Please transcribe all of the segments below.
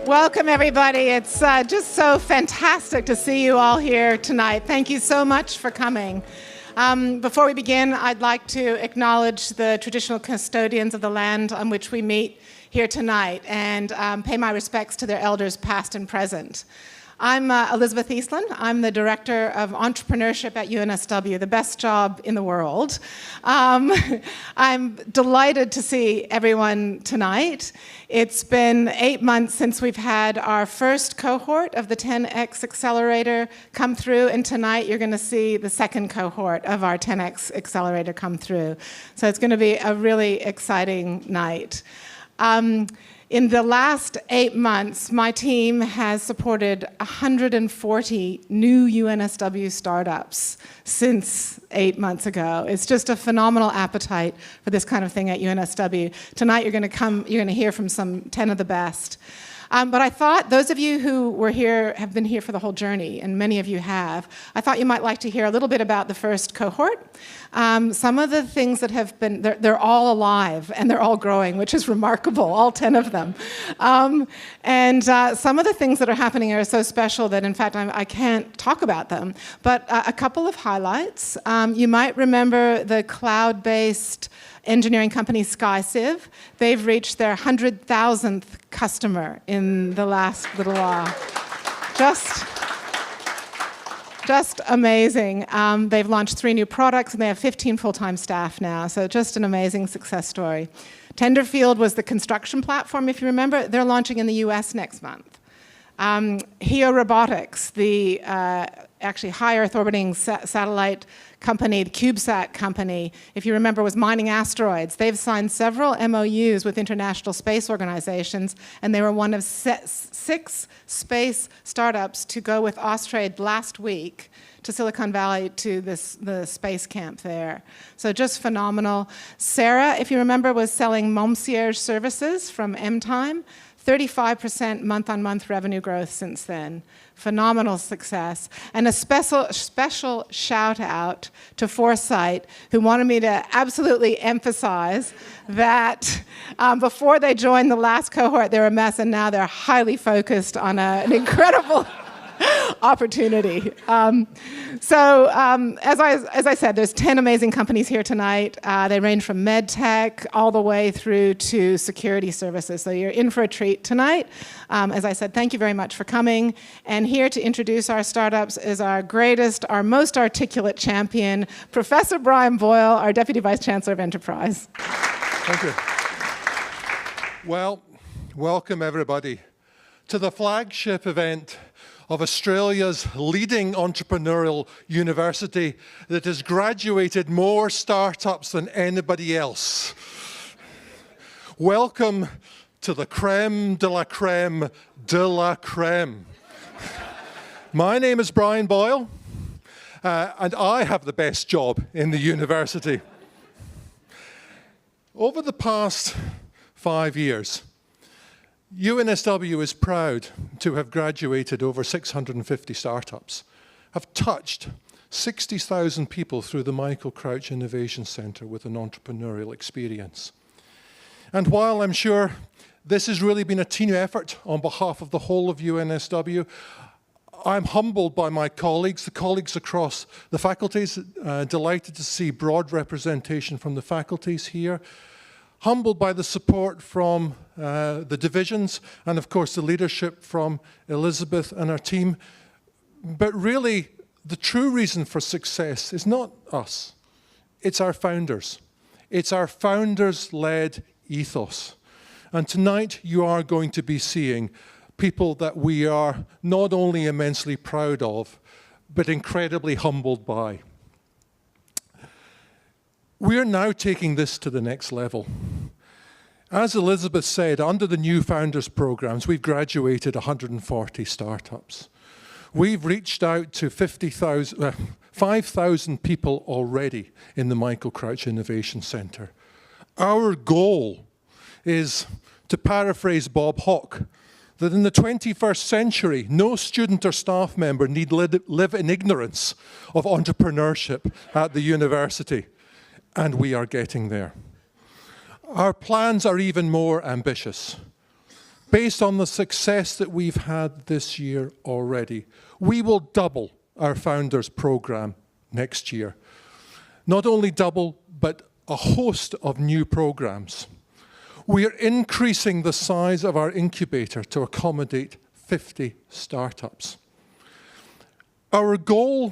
Welcome, everybody. It's just so fantastic to see you all here tonight. Thank you so much for coming. Before we begin, I'd like to acknowledge the traditional custodians of the land on which we meet here tonight and pay my respects to their elders past and present. I'm Elizabeth Eastland. I'm the Director of Entrepreneurship at UNSW, the best job in the world. I'm delighted to see everyone tonight. It's been 8 months since we've had our first cohort of the 10X Accelerator come through, and tonight you're going to see the second cohort of our 10X Accelerator come through. So it's going to be a really exciting night. In the last 8 months, my team has supported 140 new UNSW startups since 8 months ago. It's just a phenomenal appetite for this kind of thing at UNSW. Tonight you're going to hear from some 10 of the best. But I thought those of you who were here have been here for the whole journey, and many of you have. I thought you might like to hear a little bit about the first cohort. Some of the things that have been, they're all alive and they're all growing, which is remarkable, all 10 of them. And some of the things that are happening are so special that, in fact, I can't talk about them. But a couple of highlights. You might remember the cloud-based engineering company SkyCiv. They've reached their 100,000th customer in the last little while. Just amazing. They've launched 3 new products and they have 15 full-time staff now. So just an amazing success story. Tenderfield was the construction platform, if you remember. They're launching in the US next month. HEO Robotics, the actually high Earth orbiting satellite company, the CubeSat company, if you remember, was mining asteroids. They've signed several MOUs with international space organizations, and they were one of 6 space startups to go with Austrade last week to Silicon Valley to the space camp there. So just phenomenal. Sarah, if you remember, was selling Momcierge services from M-Time. 35% month-on-month revenue growth since then. Phenomenal success. And a special shout out to Foresight, who wanted me to absolutely emphasize that before they joined the last cohort, they were a mess, and now they're highly focused on an incredible opportunity. As I said, there's 10 amazing companies here tonight. They range from med tech all the way through to security services. So you're in for a treat tonight. As I said, thank you very much for coming. And here to introduce our startups is our greatest, our most articulate champion, Professor Brian Boyle, our Deputy Vice Chancellor of Enterprise. Thank you. Well, welcome everybody to the flagship event of Australia's leading entrepreneurial university that has graduated more startups than anybody else. Welcome to the creme de la creme de la creme. My name is Brian Boyle, and I have the best job in the university. Over the past 5 years, UNSW is proud to have graduated over 650 startups, have touched 60,000 people through the Michael Crouch Innovation Centre with an entrepreneurial experience. And while I'm sure this has really been a team effort on behalf of the whole of UNSW, I'm humbled by my colleagues, the colleagues across the faculties, delighted to see broad representation from the faculties here, humbled by the support from the divisions and, of course, the leadership from Elizabeth and our team. But really, the true reason for success is not us. It's our founders. It's our founders-led ethos. And tonight, you are going to be seeing people that we are not only immensely proud of, but incredibly humbled by. We're now taking this to the next level. As Elizabeth said, under the new founders programs, we've graduated 140 startups. We've reached out to 5,000 people already in the Michael Crouch Innovation Centre. Our goal is, to paraphrase Bob Hawke, that in the 21st century, no student or staff member need live in ignorance of entrepreneurship at the university. And we are getting there. Our plans are even more ambitious. based on the success that we've had this year already, we will double our Founders Program next year. Not only double, but a host of new programs. We are increasing the size of our incubator to accommodate 50 startups. Our goal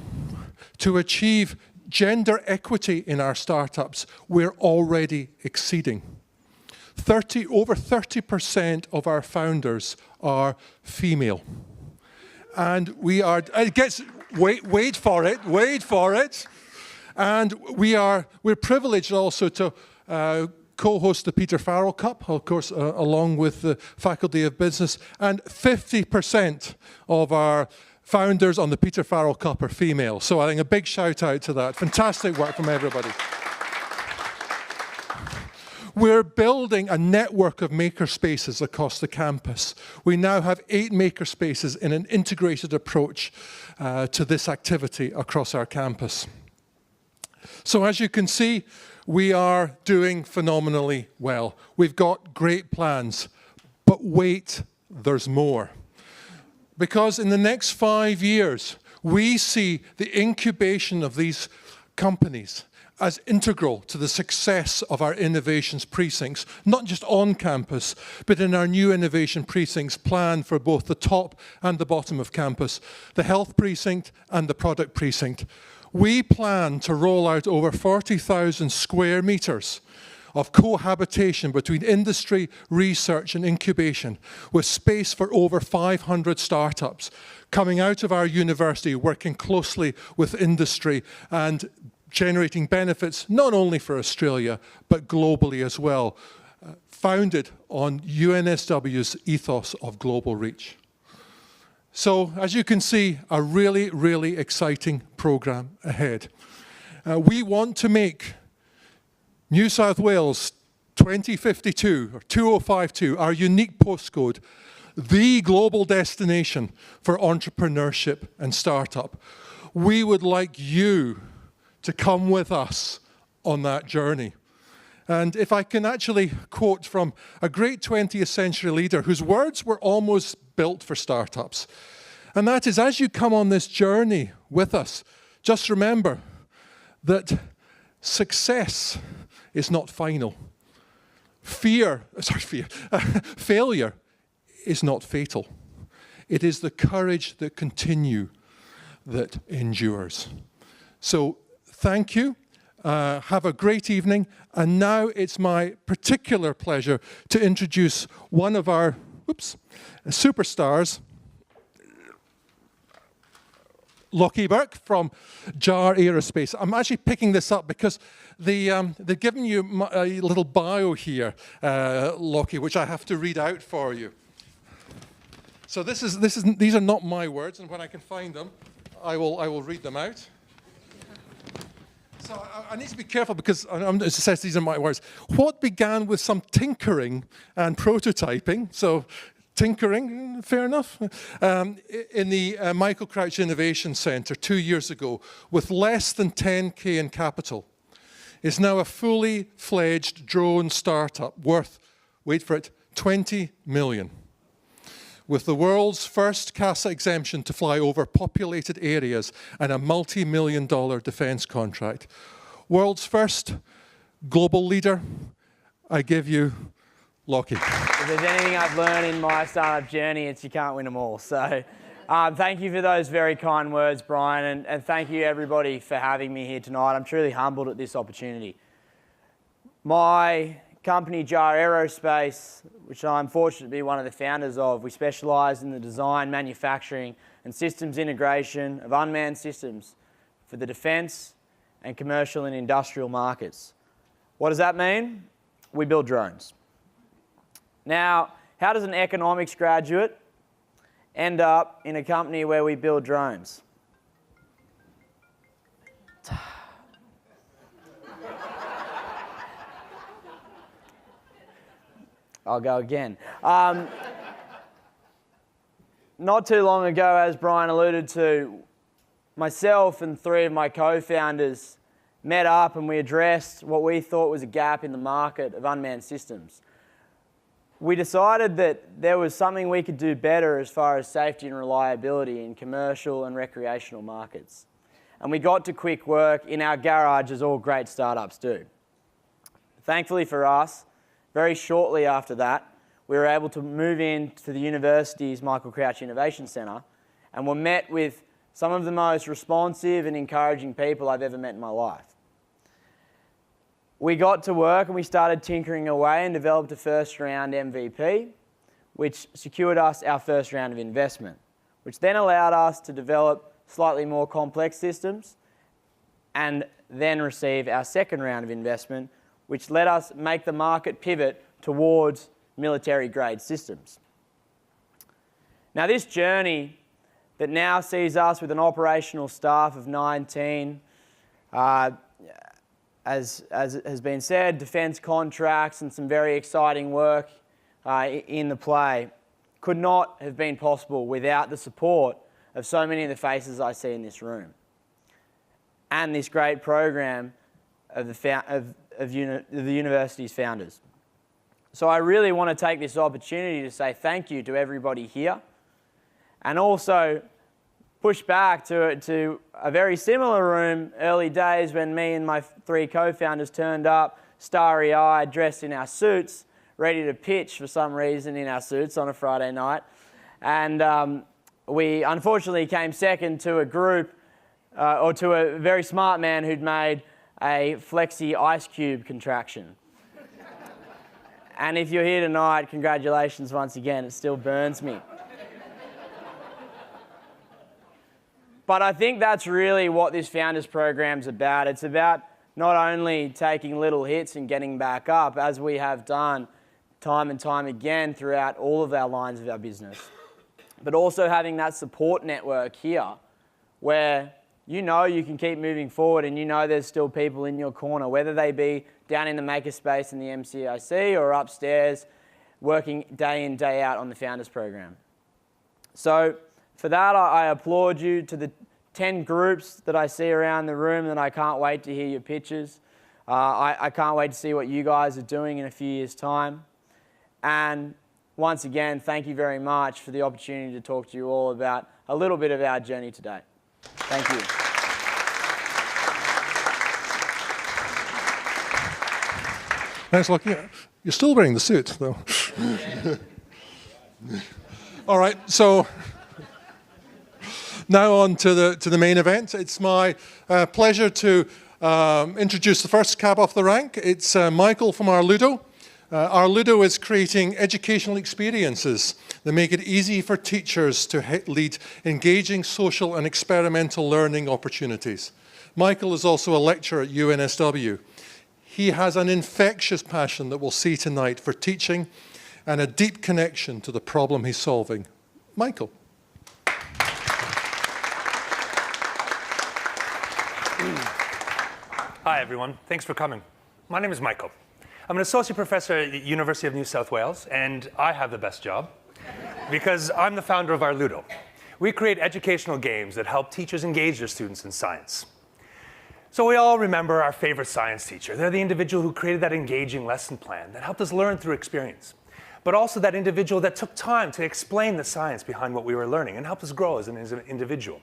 to achieve gender equity in our startups, we're already exceeding. Over 30% of our founders are female. And we are, wait for it. And we're privileged also to co-host the Peter Farrell Cup, of course, along with the Faculty of Business. And 50% of our founders on the Peter Farrell Cup are female. So I think a big shout out to that. Fantastic work from everybody. We're building a network of makerspaces across the campus. We now have 8 makerspaces in an integrated approach to this activity across our campus. So as you can see, we are doing phenomenally well. We've got great plans, but wait, there's more. Because in the next 5 years, we see the incubation of these companies as integral to the success of our innovations precincts, not just on campus, but in our new innovation precincts planned for both the top and the bottom of campus, the health precinct and the product precinct. We plan to roll out over 40,000 square meters of cohabitation between industry, research and incubation, with space for over 500 startups coming out of our university, working closely with industry and generating benefits not only for Australia, but globally as well, founded on UNSW's ethos of global reach. So, as you can see, a really, really exciting program ahead. We want to make New South Wales 2052, or 2052, our unique postcode, the global destination for entrepreneurship and startup. We would like you to come with us on that journey. And if I can actually quote from a great 20th century leader whose words were almost built for startups, and that is, as you come on this journey with us, just remember that success is not final. Failure is not fatal. It is the courage that continue that endures. So thank you. Have a great evening. And now it's my particular pleasure to introduce one of our superstars, Lockie Burke from JAR Aerospace. I'm actually picking this up because they've given you a little bio here, Lockie, which I have to read out for you. So these are not my words, and when I can find them, I will read them out. So I need to be careful because it says these are my words. What began with some tinkering and prototyping, so tinkering, fair enough, in the Michael Crouch Innovation Centre 2 years ago with less than 10K in capital, is now a fully fledged drone startup worth, wait for it, 20 million. With the world's first CASA exemption to fly over populated areas and a multi-million-dollar defence contract. World's first global leader, I give you Lockie. If there's anything I've learned in my startup journey, it's you can't win them all. So thank you for those very kind words, Brian, and thank you everybody for having me here tonight. I'm truly humbled at this opportunity. My company, JAR Aerospace, which I'm fortunate to be one of the founders of, we specialise in the design, manufacturing and systems integration of unmanned systems for the defence and commercial and industrial markets. What does that mean? We build drones. Now, how does an economics graduate end up in a company where we build drones? I'll go again. Not too long ago, as Brian alluded to, myself and 3 of my co-founders met up and we addressed what we thought was a gap in the market of unmanned systems. we decided that there was something we could do better as far as safety and reliability in commercial and recreational markets. And we got to quick work in our garage, as all great startups do. Thankfully for us, very shortly after that, we were able to move into the university's Michael Crouch Innovation Centre and were met with some of the most responsive and encouraging people I've ever met in my life. We got to work and we started tinkering away and developed a first round MVP, which secured us our first round of investment, which then allowed us to develop slightly more complex systems and then receive our second round of investment, which let us make the market pivot towards military-grade systems. Now, this journey that now sees us with an operational staff of 19, as has been said, defence contracts and some very exciting work in the play, could not have been possible without the support of so many of the faces I see in this room and this great program of the university's founders. So I really want to take this opportunity to say thank you to everybody here, and also push back to a very similar room early days when me and my three co-founders turned up starry-eyed, dressed in our suits, ready to pitch for some reason in our suits on a Friday night. And we unfortunately came second to a group, or to a very smart man who'd made a flexi ice cube contraction. And if you're here tonight, congratulations once again, it still burns me. But I think that's really what this Founders Program's about. It's about not only taking little hits and getting back up, as we have done time and time again throughout all of our lines of our business, but also having that support network here where you know you can keep moving forward and you know there's still people in your corner, whether they be down in the makerspace in the MCIC or upstairs working day in, day out on the Founders Program. So for that, I applaud you. To the 10 groups that I see around the room, and I can't wait to hear your pitches. I can't wait to see what you guys are doing in a few years' time. And once again, thank you very much for the opportunity to talk to you all about a little bit of our journey today. Thank you. Thanks, Lockie. You're still wearing the suit, though. All right, so now on to the main event. It's my pleasure to introduce the first cab off the rank. It's Michael from Arludo. Arludo is creating educational experiences that make it easy for teachers to lead engaging social and experimental learning opportunities. Michael is also a lecturer at UNSW. He has an infectious passion that we'll see tonight for teaching and a deep connection to the problem he's solving. Michael. Hi, everyone. Thanks for coming. My name is Michael. I'm an associate professor at the University of New South Wales, and I have the best job because I'm the founder of Arludo. We create educational games that help teachers engage their students in science. So we all remember our favorite science teacher. They're the individual who created that engaging lesson plan that helped us learn through experience, but also that individual that took time to explain the science behind what we were learning and helped us grow as an individual.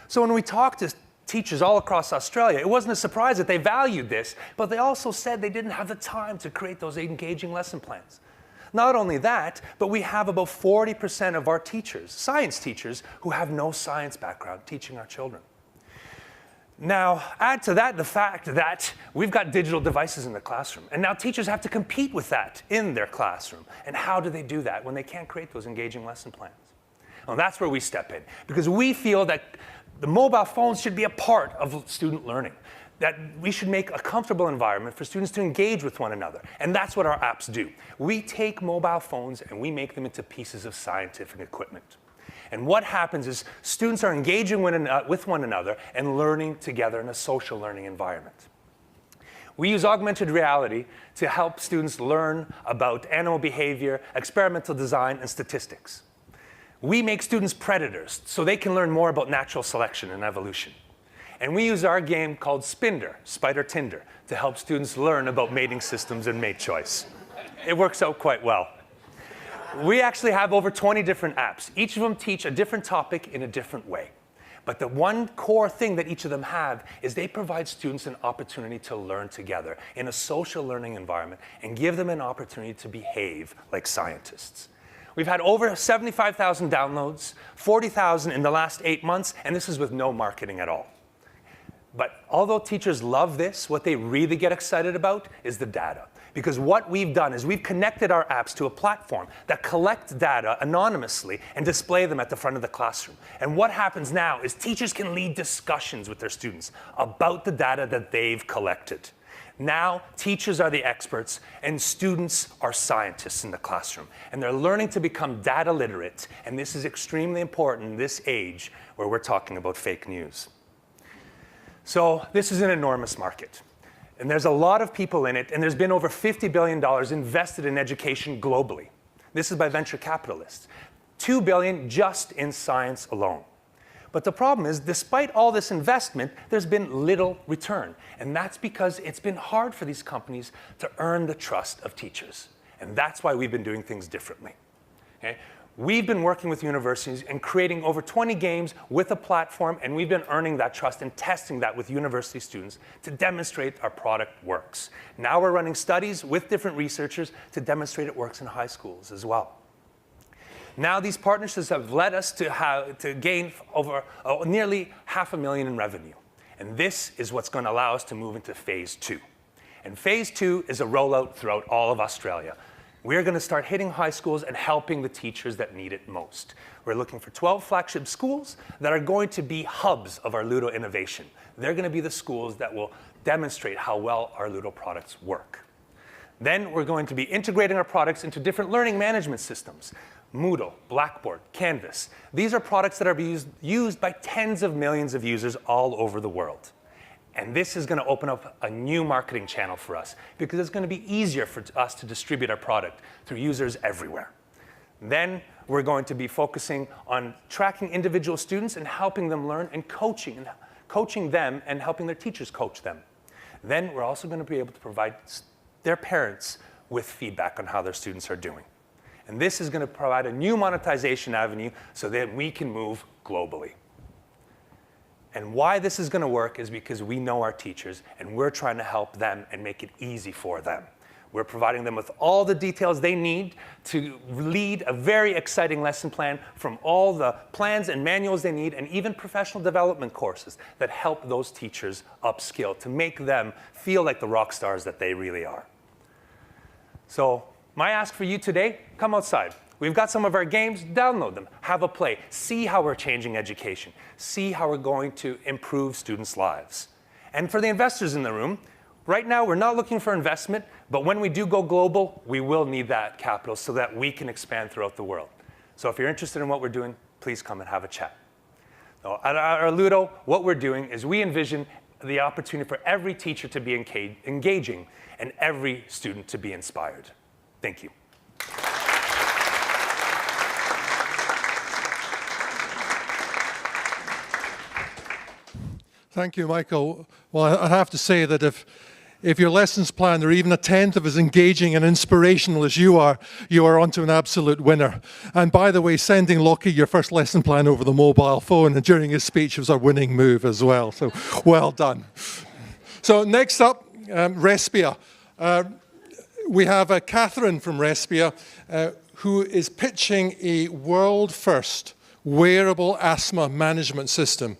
So when we talked to teachers all across Australia, it wasn't a surprise that they valued this, but they also said they didn't have the time to create those engaging lesson plans. Not only that, but we have about 40% of our teachers, science teachers, who have no science background teaching our children. Now, add to that the fact that we've got digital devices in the classroom, and now teachers have to compete with that in their classroom. And how do they do that when they can't create those engaging lesson plans? Well, that's where we step in, because we feel that the mobile phones should be a part of student learning, that we should make a comfortable environment for students to engage with one another. And that's what our apps do. We take mobile phones and we make them into pieces of scientific equipment. And what happens is students are engaging with one another and learning together in a social learning environment. We use augmented reality to help students learn about animal behavior, experimental design, and statistics. We make students predators so they can learn more about natural selection and evolution. And we use our game called Spinder, Spider Tinder, to help students learn about mating systems and mate choice. It works out quite well. We actually have over 20 different apps. Each of them teach a different topic in a different way. But the one core thing that each of them have is they provide students an opportunity to learn together in a social learning environment and give them an opportunity to behave like scientists. We've had over 75,000 downloads, 40,000 in the last 8 months, and this is with no marketing at all. But although teachers love this, what they really get excited about is the data. Because what we've done is we've connected our apps to a platform that collects data anonymously and display them at the front of the classroom. And what happens now is teachers can lead discussions with their students about the data that they've collected. Now, teachers are the experts and students are scientists in the classroom. And they're learning to become data literate. And this is extremely important in this age where we're talking about fake news. So this is an enormous market. And there's a lot of people in it, and there's been over $50 billion invested in education globally. This is by venture capitalists. $2 billion just in science alone. But the problem is, despite all this investment, there's been little return. And that's because it's been hard for these companies to earn the trust of teachers. And that's why we've been doing things differently. Okay? We've been working with universities and creating over 20 games with a platform, and we've been earning that trust and testing that with university students to demonstrate our product works. Now we're running studies with different researchers to demonstrate it works in high schools as well. Now these partnerships have led us to gain over nearly $500,000 in revenue. And this is what's going to allow us to move into phase 2. And phase 2 is a rollout throughout all of Australia. We're going to start hitting high schools and helping the teachers that need it most. We're looking for 12 flagship schools that are going to be hubs of our Ludo innovation. They're going to be the schools that will demonstrate how well our Ludo products work. Then we're going to be integrating our products into different learning management systems. Moodle, Blackboard, Canvas. These are products that are used by tens of millions of users all over the world. And this is going to open up a new marketing channel for us because it's going to be easier for us to distribute our product through users everywhere. Then we're going to be focusing on tracking individual students and helping them learn and coaching them and helping their teachers coach them. Then we're also going to be able to provide their parents with feedback on how their students are doing. And this is going to provide a new monetization avenue so that we can move globally. And why this is going to work is because we know our teachers, and we're trying to help them and make it easy for them. We're providing them with all the details they need to lead a very exciting lesson plan, from all the plans and manuals they need, and even professional development courses that help those teachers upskill to make them feel like the rock stars that they really are. So my ask for you today, come outside. We've got some of our games, download them, have a play, see how we're changing education, see how we're going to improve students' lives. And for the investors in the room, right now we're not looking for investment, but when we do go global, we will need that capital so that we can expand throughout the world. So if you're interested in what we're doing, please come and have a chat. So at our Ludo, what we're doing is we envision the opportunity for every teacher to be engaging and every student to be inspired. Thank you. Thank you, Michael. Well, I have to say that if your lessons plan are even a tenth of as engaging and inspirational as you are onto an absolute winner. And by the way, sending Lockie your first lesson plan over the mobile phone and during his speech was a winning move as well. So well done. So next up, Respia. We have Catherine from Respia, who is pitching a world-first wearable asthma management system.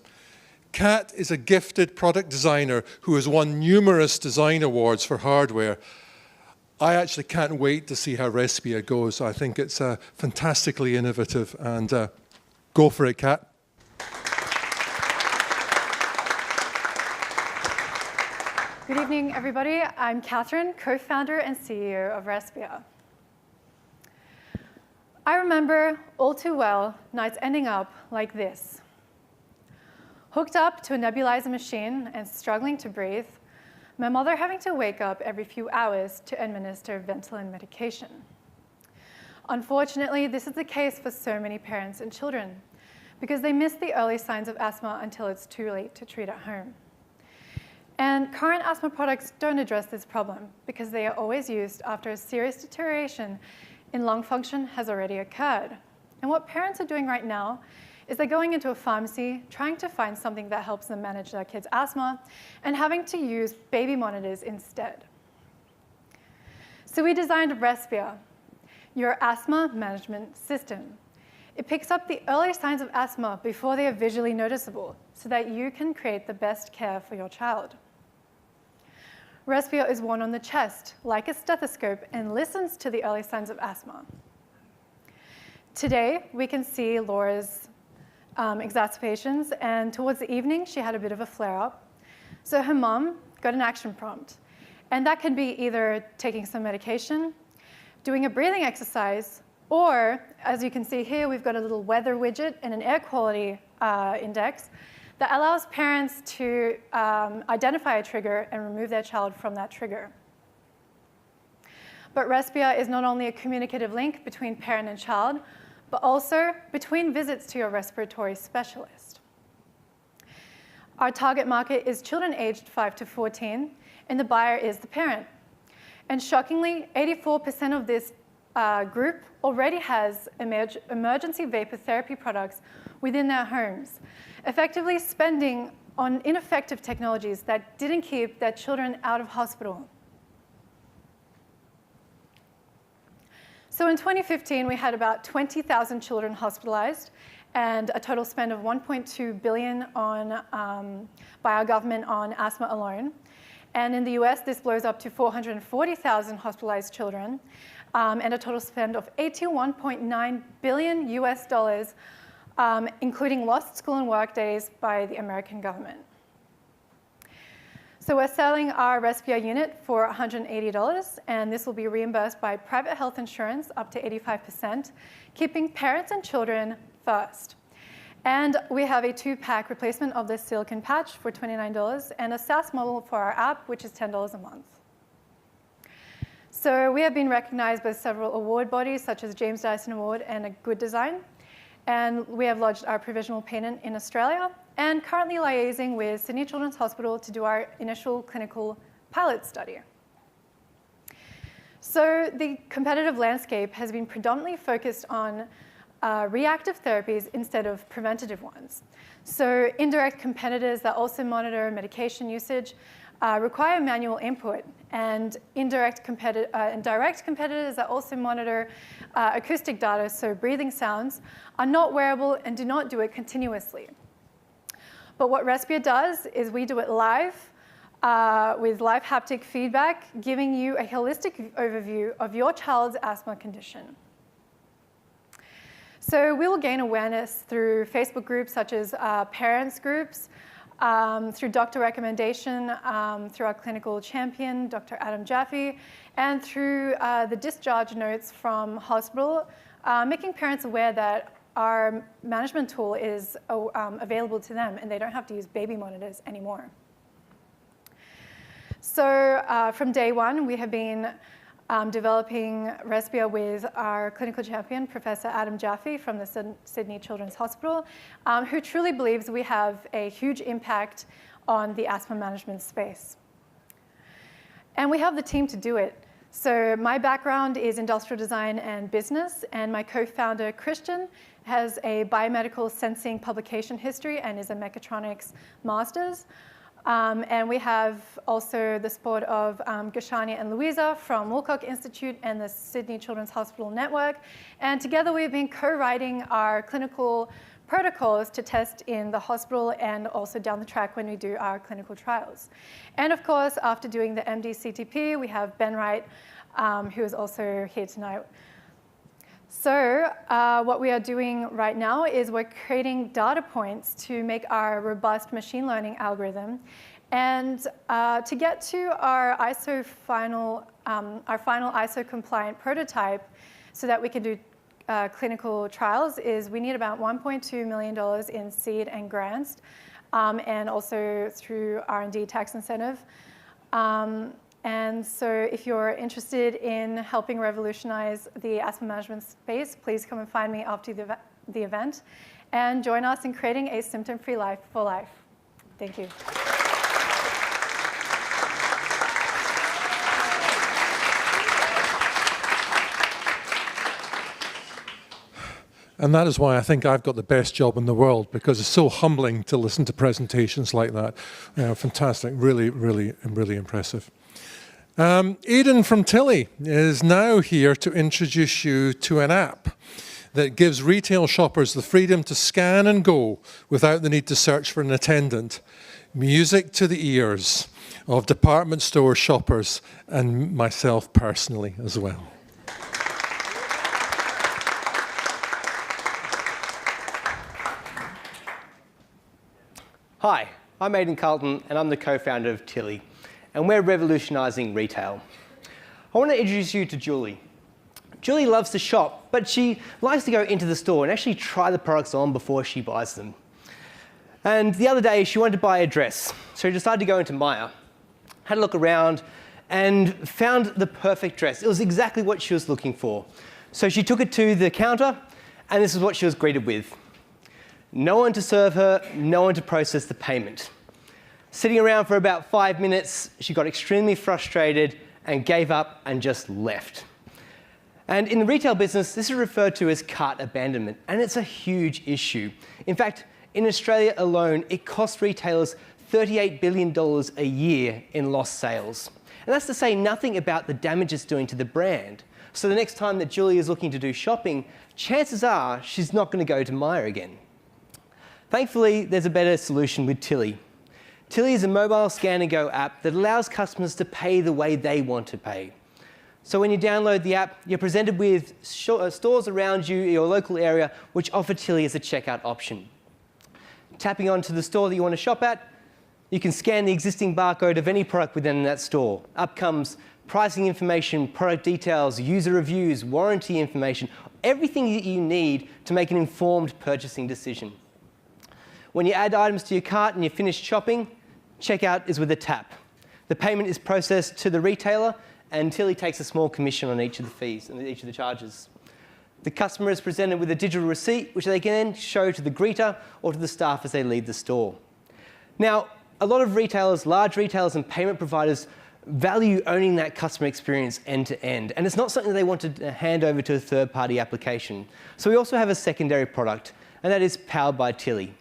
Kat is a gifted product designer who has won numerous design awards for hardware. I actually can't wait to see how Respia goes. I think it's fantastically innovative, and go for it, Kat. Good evening, everybody. I'm Catherine, co-founder and CEO of Respia. I remember all too well nights ending up like this. Hooked up to a nebulizer machine and struggling to breathe, my mother having to wake up every few hours to administer Ventolin medication. Unfortunately, this is the case for so many parents and children because they miss the early signs of asthma until it's too late to treat at home. And current asthma products don't address this problem because they are always used after a serious deterioration in lung function has already occurred. And what parents are doing right now is they're going into a pharmacy, trying to find something that helps them manage their kids' asthma, and having to use baby monitors instead. So we designed Respia, your asthma management system. It picks up the early signs of asthma before they are visually noticeable, so that you can create the best care for your child. Respia is worn on the chest, like a stethoscope, and listens to the early signs of asthma. Today, we can see Laura's exacerbations, and towards the evening, she had a bit of a flare-up. So her mom got an action prompt, and that could be either taking some medication, doing a breathing exercise, or, as you can see here, we've got a little weather widget and an air quality index that allows parents to identify a trigger and remove their child from that trigger. But Respia is not only a communicative link between parent and child, but also between visits to your respiratory specialist. Our target market is children aged 5 to 14, and the buyer is the parent. And shockingly, 84% of this group already has emergency vapor therapy products within their homes, effectively spending on ineffective technologies that didn't keep their children out of hospital. So in 2015, we had about 20,000 children hospitalized and a total spend of $1.2 billion by our government on asthma alone. And in the US, this blows up to 440,000 hospitalized children and a total spend of $81.9 billion US dollars, including lost school and work days by the American government. So we're selling our Respia unit for $180, and this will be reimbursed by private health insurance up to 85%, keeping parents and children first. And we have a 2-pack replacement of this silicone patch for $29 and a SaaS model for our app, which is $10 a month. So we have been recognized by several award bodies, such as James Dyson Award and a Good Design. And we have lodged our provisional patent in Australia and currently liaising with Sydney Children's Hospital to do our initial clinical pilot study. So the competitive landscape has been predominantly focused on reactive therapies instead of preventative ones. So indirect competitors that also monitor medication usage require manual input, and direct competitors that also monitor acoustic data, so breathing sounds, are not wearable and do not do it continuously. But what Respia does is we do it live with live haptic feedback, giving you a holistic overview of your child's asthma condition. So we will gain awareness through Facebook groups such as parents groups, through doctor recommendation, through our clinical champion, Dr. Adam Jaffe, and through the discharge notes from hospital, making parents aware that our management tool is available to them and they don't have to use baby monitors anymore. So from day one, we have been developing Respia with our clinical champion, Professor Adam Jaffe from the Sydney Children's Hospital, who truly believes we have a huge impact on the asthma management space. And we have the team to do it. So my background is industrial design and business, and my co-founder, Christian, has a biomedical sensing publication history and is a mechatronics master's. And we have also the support of Gashani and Louisa from Woolcock Institute and the Sydney Children's Hospital Network. And together we've been co-writing our clinical protocols to test in the hospital and also down the track when we do our clinical trials. And of course, after doing the MD CTP, we have Ben Wright, who is also here tonight. So what we are doing right now is we're creating data points to make our robust machine learning algorithm. And to get to our final ISO compliant prototype so that we can do clinical trials is we need about $1.2 million in seed and grants, and also through R&D tax incentive. And so if you're interested in helping revolutionize the asthma management space, please come and find me after the event and join us in creating a symptom-free life for life. Thank you. And that is why I think I've got the best job in the world, because it's so humbling to listen to presentations like that. Fantastic, really, really, really impressive. Aidan from Tilly is now here to introduce you to an app that gives retail shoppers the freedom to scan and go without the need to search for an attendant. Music to the ears of department store shoppers and myself personally as well. Hi, I'm Aidan Carlton and I'm the co-founder of Tilly, and we're revolutionising retail. I want to introduce you to Julie. Julie loves to shop, but she likes to go into the store and actually try the products on before she buys them. And the other day, she wanted to buy a dress, so she decided to go into Maya, had a look around, and found the perfect dress. It was exactly what she was looking for. So she took it to the counter, and this is what she was greeted with. No one to serve her, no one to process the payment. Sitting around for about 5 minutes, she got extremely frustrated and gave up and just left. And in the retail business, this is referred to as cart abandonment, and it's a huge issue. In fact, in Australia alone, it costs retailers $38 billion a year in lost sales. And that's to say nothing about the damage it's doing to the brand. So the next time that Julie is looking to do shopping, chances are she's not going to go to Myer again. Thankfully, there's a better solution with Tilly. Tilly is a mobile scan and go app that allows customers to pay the way they want to pay. So when you download the app, you're presented with stores around you, your local area, which offer Tilly as a checkout option. Tapping onto the store that you want to shop at, you can scan the existing barcode of any product within that store. Up comes pricing information, product details, user reviews, warranty information, everything that you need to make an informed purchasing decision. When you add items to your cart and you're finished shopping, checkout is with a tap. The payment is processed to the retailer, and Tilly takes a small commission on each of the fees and each of the charges. The customer is presented with a digital receipt, which they can then show to the greeter or to the staff as they leave the store. Now, a lot of retailers, large retailers and payment providers, value owning that customer experience end to end, and it's not something they want to hand over to a third-party application. So we also have a secondary product, and that is Powered by Tilly.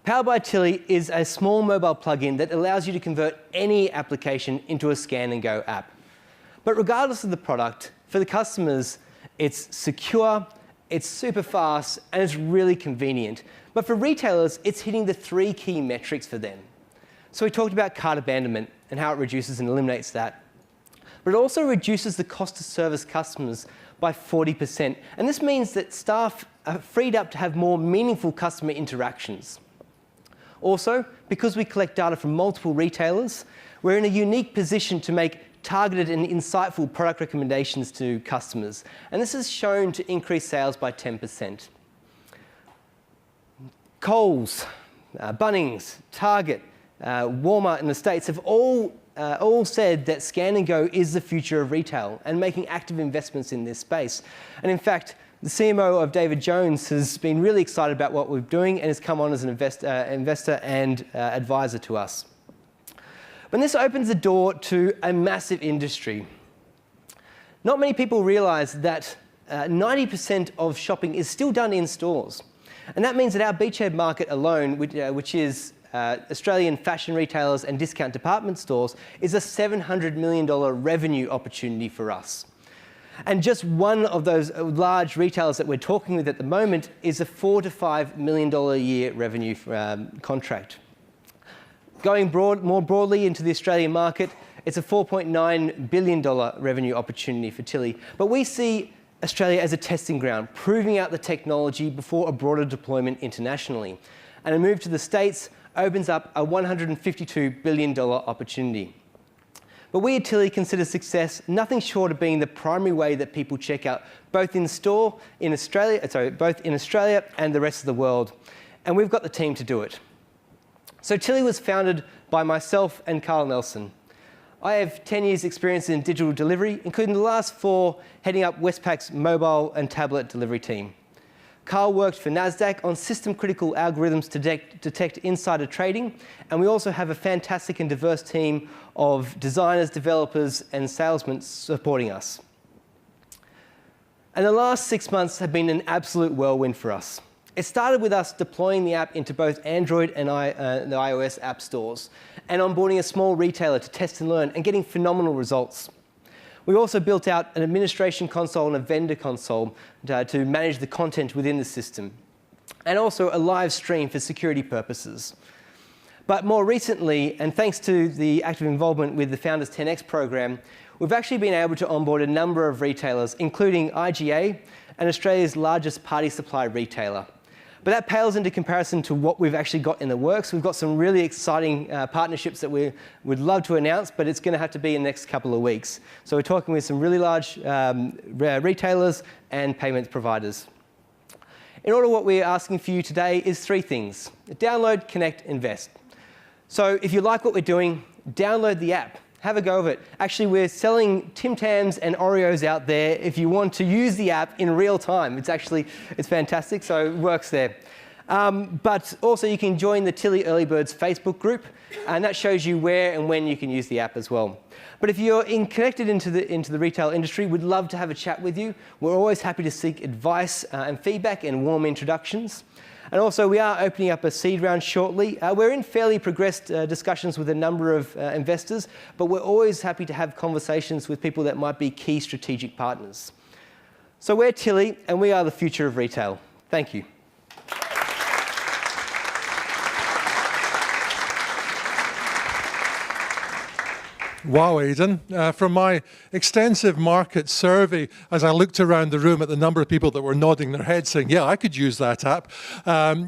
Powered by Tilly is a small mobile plugin that allows you to convert any application into a scan and go app. But regardless of the product, for the customers, it's secure, it's super fast, and it's really convenient. But for retailers, it's hitting the 3 key metrics for them. So we talked about cart abandonment and how it reduces and eliminates that. But it also reduces the cost to service customers by 40%. And this means that staff are freed up to have more meaningful customer interactions. Also, because we collect data from multiple retailers, we're in a unique position to make targeted and insightful product recommendations to customers. And this is shown to increase sales by 10%. Coles, Bunnings, Target, Walmart in the States have all said that scan and go is the future of retail and making active investments in this space. And in fact, the CMO of David Jones has been really excited about what we're doing and has come on as an investor and advisor to us. But this opens the door to a massive industry. Not many people realize that 90% of shopping is still done in stores. And that means that our beachhead market alone, which is Australian fashion retailers and discount department stores, is a $700 million revenue opportunity for us. And just one of those large retailers that we're talking with at the moment is a $4 to $5 million a year revenue contract. Going more broadly into the Australian market, it's a $4.9 billion revenue opportunity for Tilly. But we see Australia as a testing ground, proving out the technology before a broader deployment internationally. And a move to the States opens up a $152 billion opportunity. But we at Tilly consider success nothing short of being the primary way that people check out, both in Australia and the rest of the world. And we've got the team to do it. So Tilly was founded by myself and Carl Nelson. I have 10 years experience in digital delivery, including the last 4 heading up Westpac's mobile and tablet delivery team. Carl worked for NASDAQ on system-critical algorithms to detect insider trading, and we also have a fantastic and diverse team of designers, developers, and salesmen supporting us. And the last 6 months have been an absolute whirlwind for us. It started with us deploying the app into both Android and the iOS app stores, and onboarding a small retailer to test and learn and getting phenomenal results. We also built out an administration console and a vendor console to manage the content within the system, and also a live stream for security purposes. But more recently, and thanks to the active involvement with the Founders 10X program, we've actually been able to onboard a number of retailers, including IGA and Australia's largest party supply retailer. But that pales into comparison to what we've actually got in the works. We've got some really exciting partnerships that we would love to announce, but it's going to have to be in the next couple of weeks. So we're talking with some really large retailers and payments providers. In order, what we're asking for you today is 3 things: download, connect, invest. So if you like what we're doing, download the app. Have a go of it. Actually, we're selling Tim Tams and Oreos out there if you want to use the app in real time. It's fantastic, so it works there. But also you can join the Tilly Early Birds Facebook group, and that shows you where and when you can use the app as well. But if you're connected into the retail industry, we'd love to have a chat with you. We're always happy to seek advice and feedback and warm introductions. And also, we are opening up a seed round shortly. We're in fairly progressed discussions with a number of investors, but we're always happy to have conversations with people that might be key strategic partners. So we're Tilly, and we are the future of retail. Thank you. Wow, Aidan. From my extensive market survey, as I looked around the room at the number of people that were nodding their heads saying, yeah, I could use that app,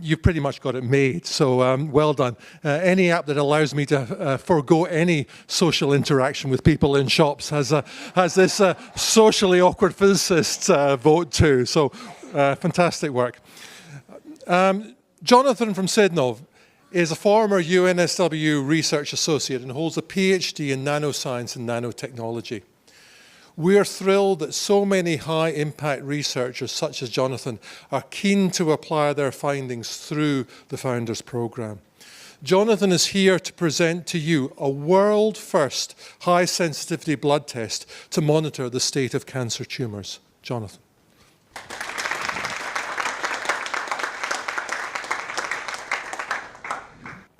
you've pretty much got it made. So well done. Any app that allows me to forego any social interaction with people in shops has this socially awkward physicist vote too. So fantastic work. Jonathan from Sidnov is a former UNSW research associate and holds a PhD in nanoscience and nanotechnology. We're thrilled that so many high-impact researchers such as Jonathan are keen to apply their findings through the Founders Programme. Jonathan is here to present to you a world-first high-sensitivity blood test to monitor the state of cancer tumours. Jonathan.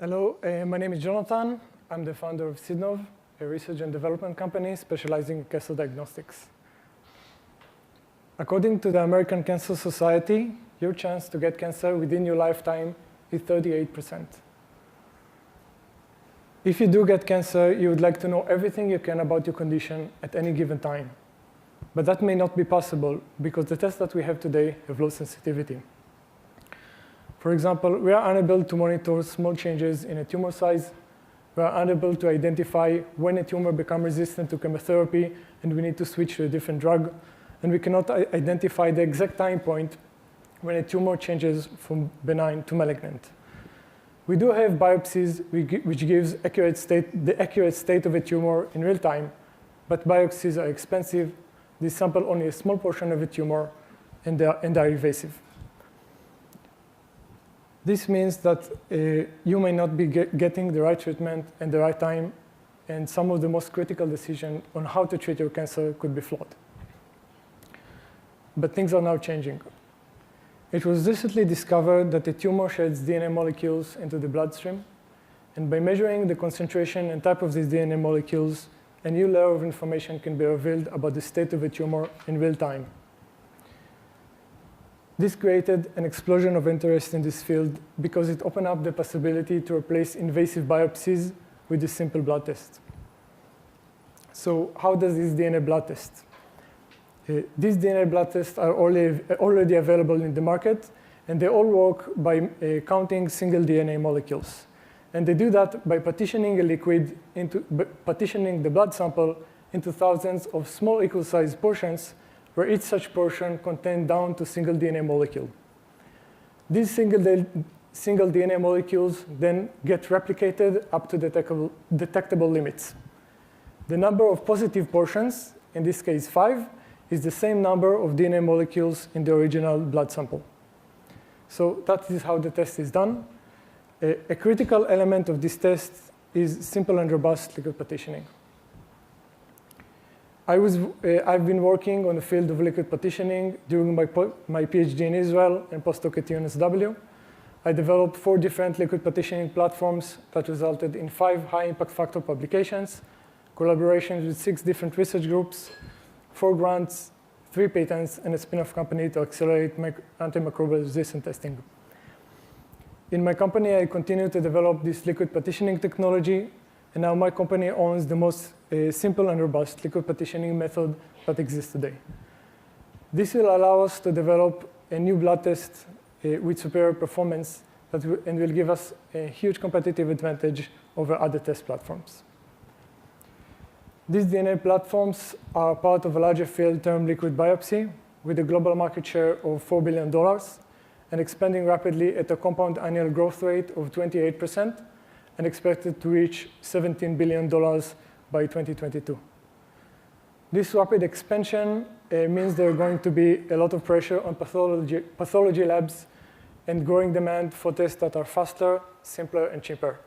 Hello, my name is Jonathan. I'm the founder of Sidnov, a research and development company specializing in cancer diagnostics. According to the American Cancer Society, your chance to get cancer within your lifetime is 38%. If you do get cancer, you would like to know everything you can about your condition at any given time. But that may not be possible because the tests that we have today have low sensitivity. For example, we are unable to monitor small changes in a tumor size. We are unable to identify when a tumor becomes resistant to chemotherapy and we need to switch to a different drug. And we cannot identify the exact time point when a tumor changes from benign to malignant. We do have biopsies which gives the accurate state of a tumor in real time, but biopsies are expensive. They sample only a small portion of a tumor and they are invasive. This means that you may not be getting the right treatment at the right time, and some of the most critical decisions on how to treat your cancer could be flawed. But things are now changing. It was recently discovered that the tumor sheds DNA molecules into the bloodstream, and by measuring the concentration and type of these DNA molecules, a new layer of information can be revealed about the state of the tumor in real time. This created an explosion of interest in this field because it opened up the possibility to replace invasive biopsies with a simple blood test. So how does this DNA blood test? These DNA blood tests are already available in the market, and they all work by counting single DNA molecules. And they do that by partitioning partitioning the blood sample into thousands of small equal-sized portions, where each such portion contains down to single DNA molecule. These single DNA molecules then get replicated up to detectable limits. The number of positive portions, in this case 5, is the same number of DNA molecules in the original blood sample. So that is how the test is done. A critical element of this test is simple and robust liquid partitioning. I've been working on the field of liquid partitioning during my PhD in Israel and postdoc at UNSW. I developed 4 different liquid partitioning platforms that resulted in 5 high impact factor publications, collaborations with 6 different research groups, 4 grants, 3 patents, and a spin-off company to accelerate antimicrobial resistance testing. In my company, I continue to develop this liquid partitioning technology, and now my company owns the most simple and robust liquid partitioning method that exists today. This will allow us to develop a new blood test with superior performance and will give us a huge competitive advantage over other test platforms. These DNA platforms are part of a larger field termed liquid biopsy with a global market share of $4 billion and expanding rapidly at a compound annual growth rate of 28% and expected to reach $17 billion by 2022. This rapid expansion means there are going to be a lot of pressure on pathology labs and growing demand for tests that are faster, simpler, and cheaper.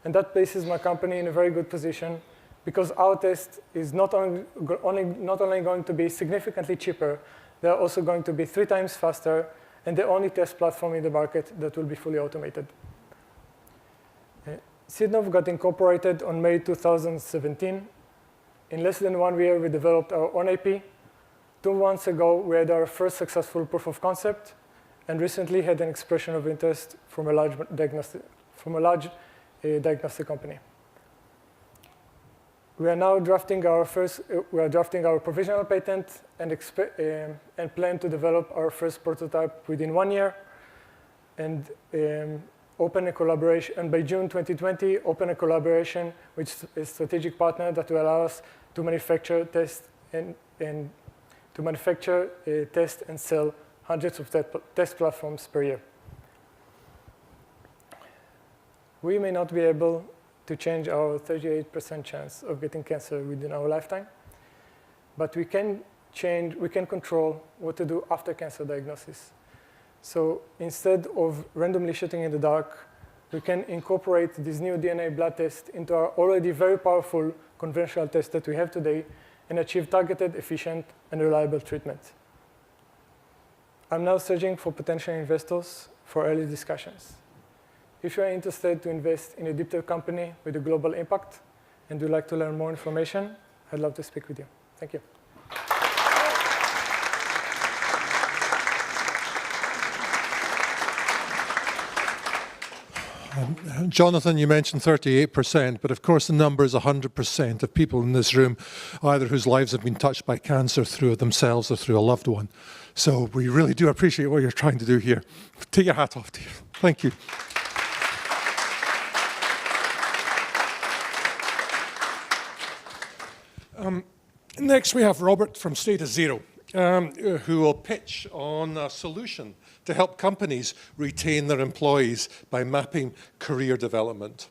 And that places my company in a very good position because our test is not only going to be significantly cheaper, they're also going to be 3 times faster, and the only test platform in the market that will be fully automated. Sidnov got incorporated on May 2017. In less than 1 year, we developed our own IP. 2 months ago, we had our first successful proof of concept, and recently had an expression of interest from a large diagnostic company. We are now drafting our provisional patent and plan to develop our first prototype within 1 year, and open a collaboration. And by June 2020, open a collaboration with a strategic partner that will allow us to manufacture, test, and sell hundreds of test platforms per year. We may not be able to change our 38% chance of getting cancer within our lifetime, but we can control what to do after cancer diagnosis. So instead of randomly shooting in the dark, we can incorporate this new DNA blood test into our already very powerful conventional test that we have today and achieve targeted, efficient, and reliable treatment. I'm now searching for potential investors for early discussions. If you are interested to invest in a deep tech company with a global impact and would like to learn more information, I'd love to speak with you. Thank you. Jonathan, you mentioned 38%, but of course the number is 100% of people in this room, either whose lives have been touched by cancer through themselves or through a loved one. So we really do appreciate what you're trying to do here. Take your hat off to you. Thank you. Next, we have Robert from State of Zero, who will pitch on a solution to help companies retain their employees by mapping career development.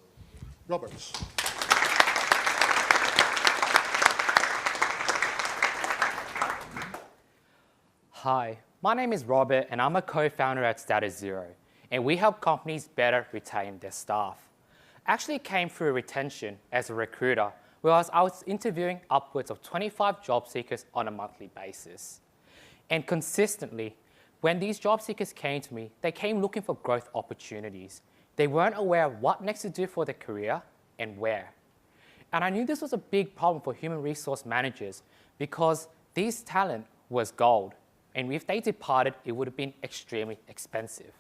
Robert. Hi, my name is Robert, and I'm a co-founder at Status Zero, and we help companies better retain their staff. I actually came through retention as a recruiter, whereas I was interviewing upwards of 25 job seekers on a monthly basis. And consistently, when these job seekers came to me, they came looking for growth opportunities. They weren't aware of what next to do for their career and where. And I knew this was a big problem for human resource managers because this talent was gold. And if they departed, it would have been extremely expensive.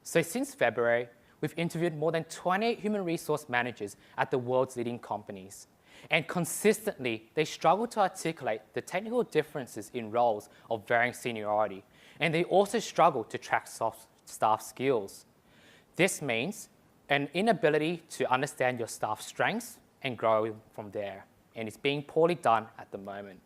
So since February, we've interviewed more than 28 human resource managers at the world's leading companies. And consistently, they struggle to articulate the technical differences in roles of varying seniority. And they also struggle to track staff skills. This means an inability to understand your staff's strengths and grow from there. And it's being poorly done at the moment.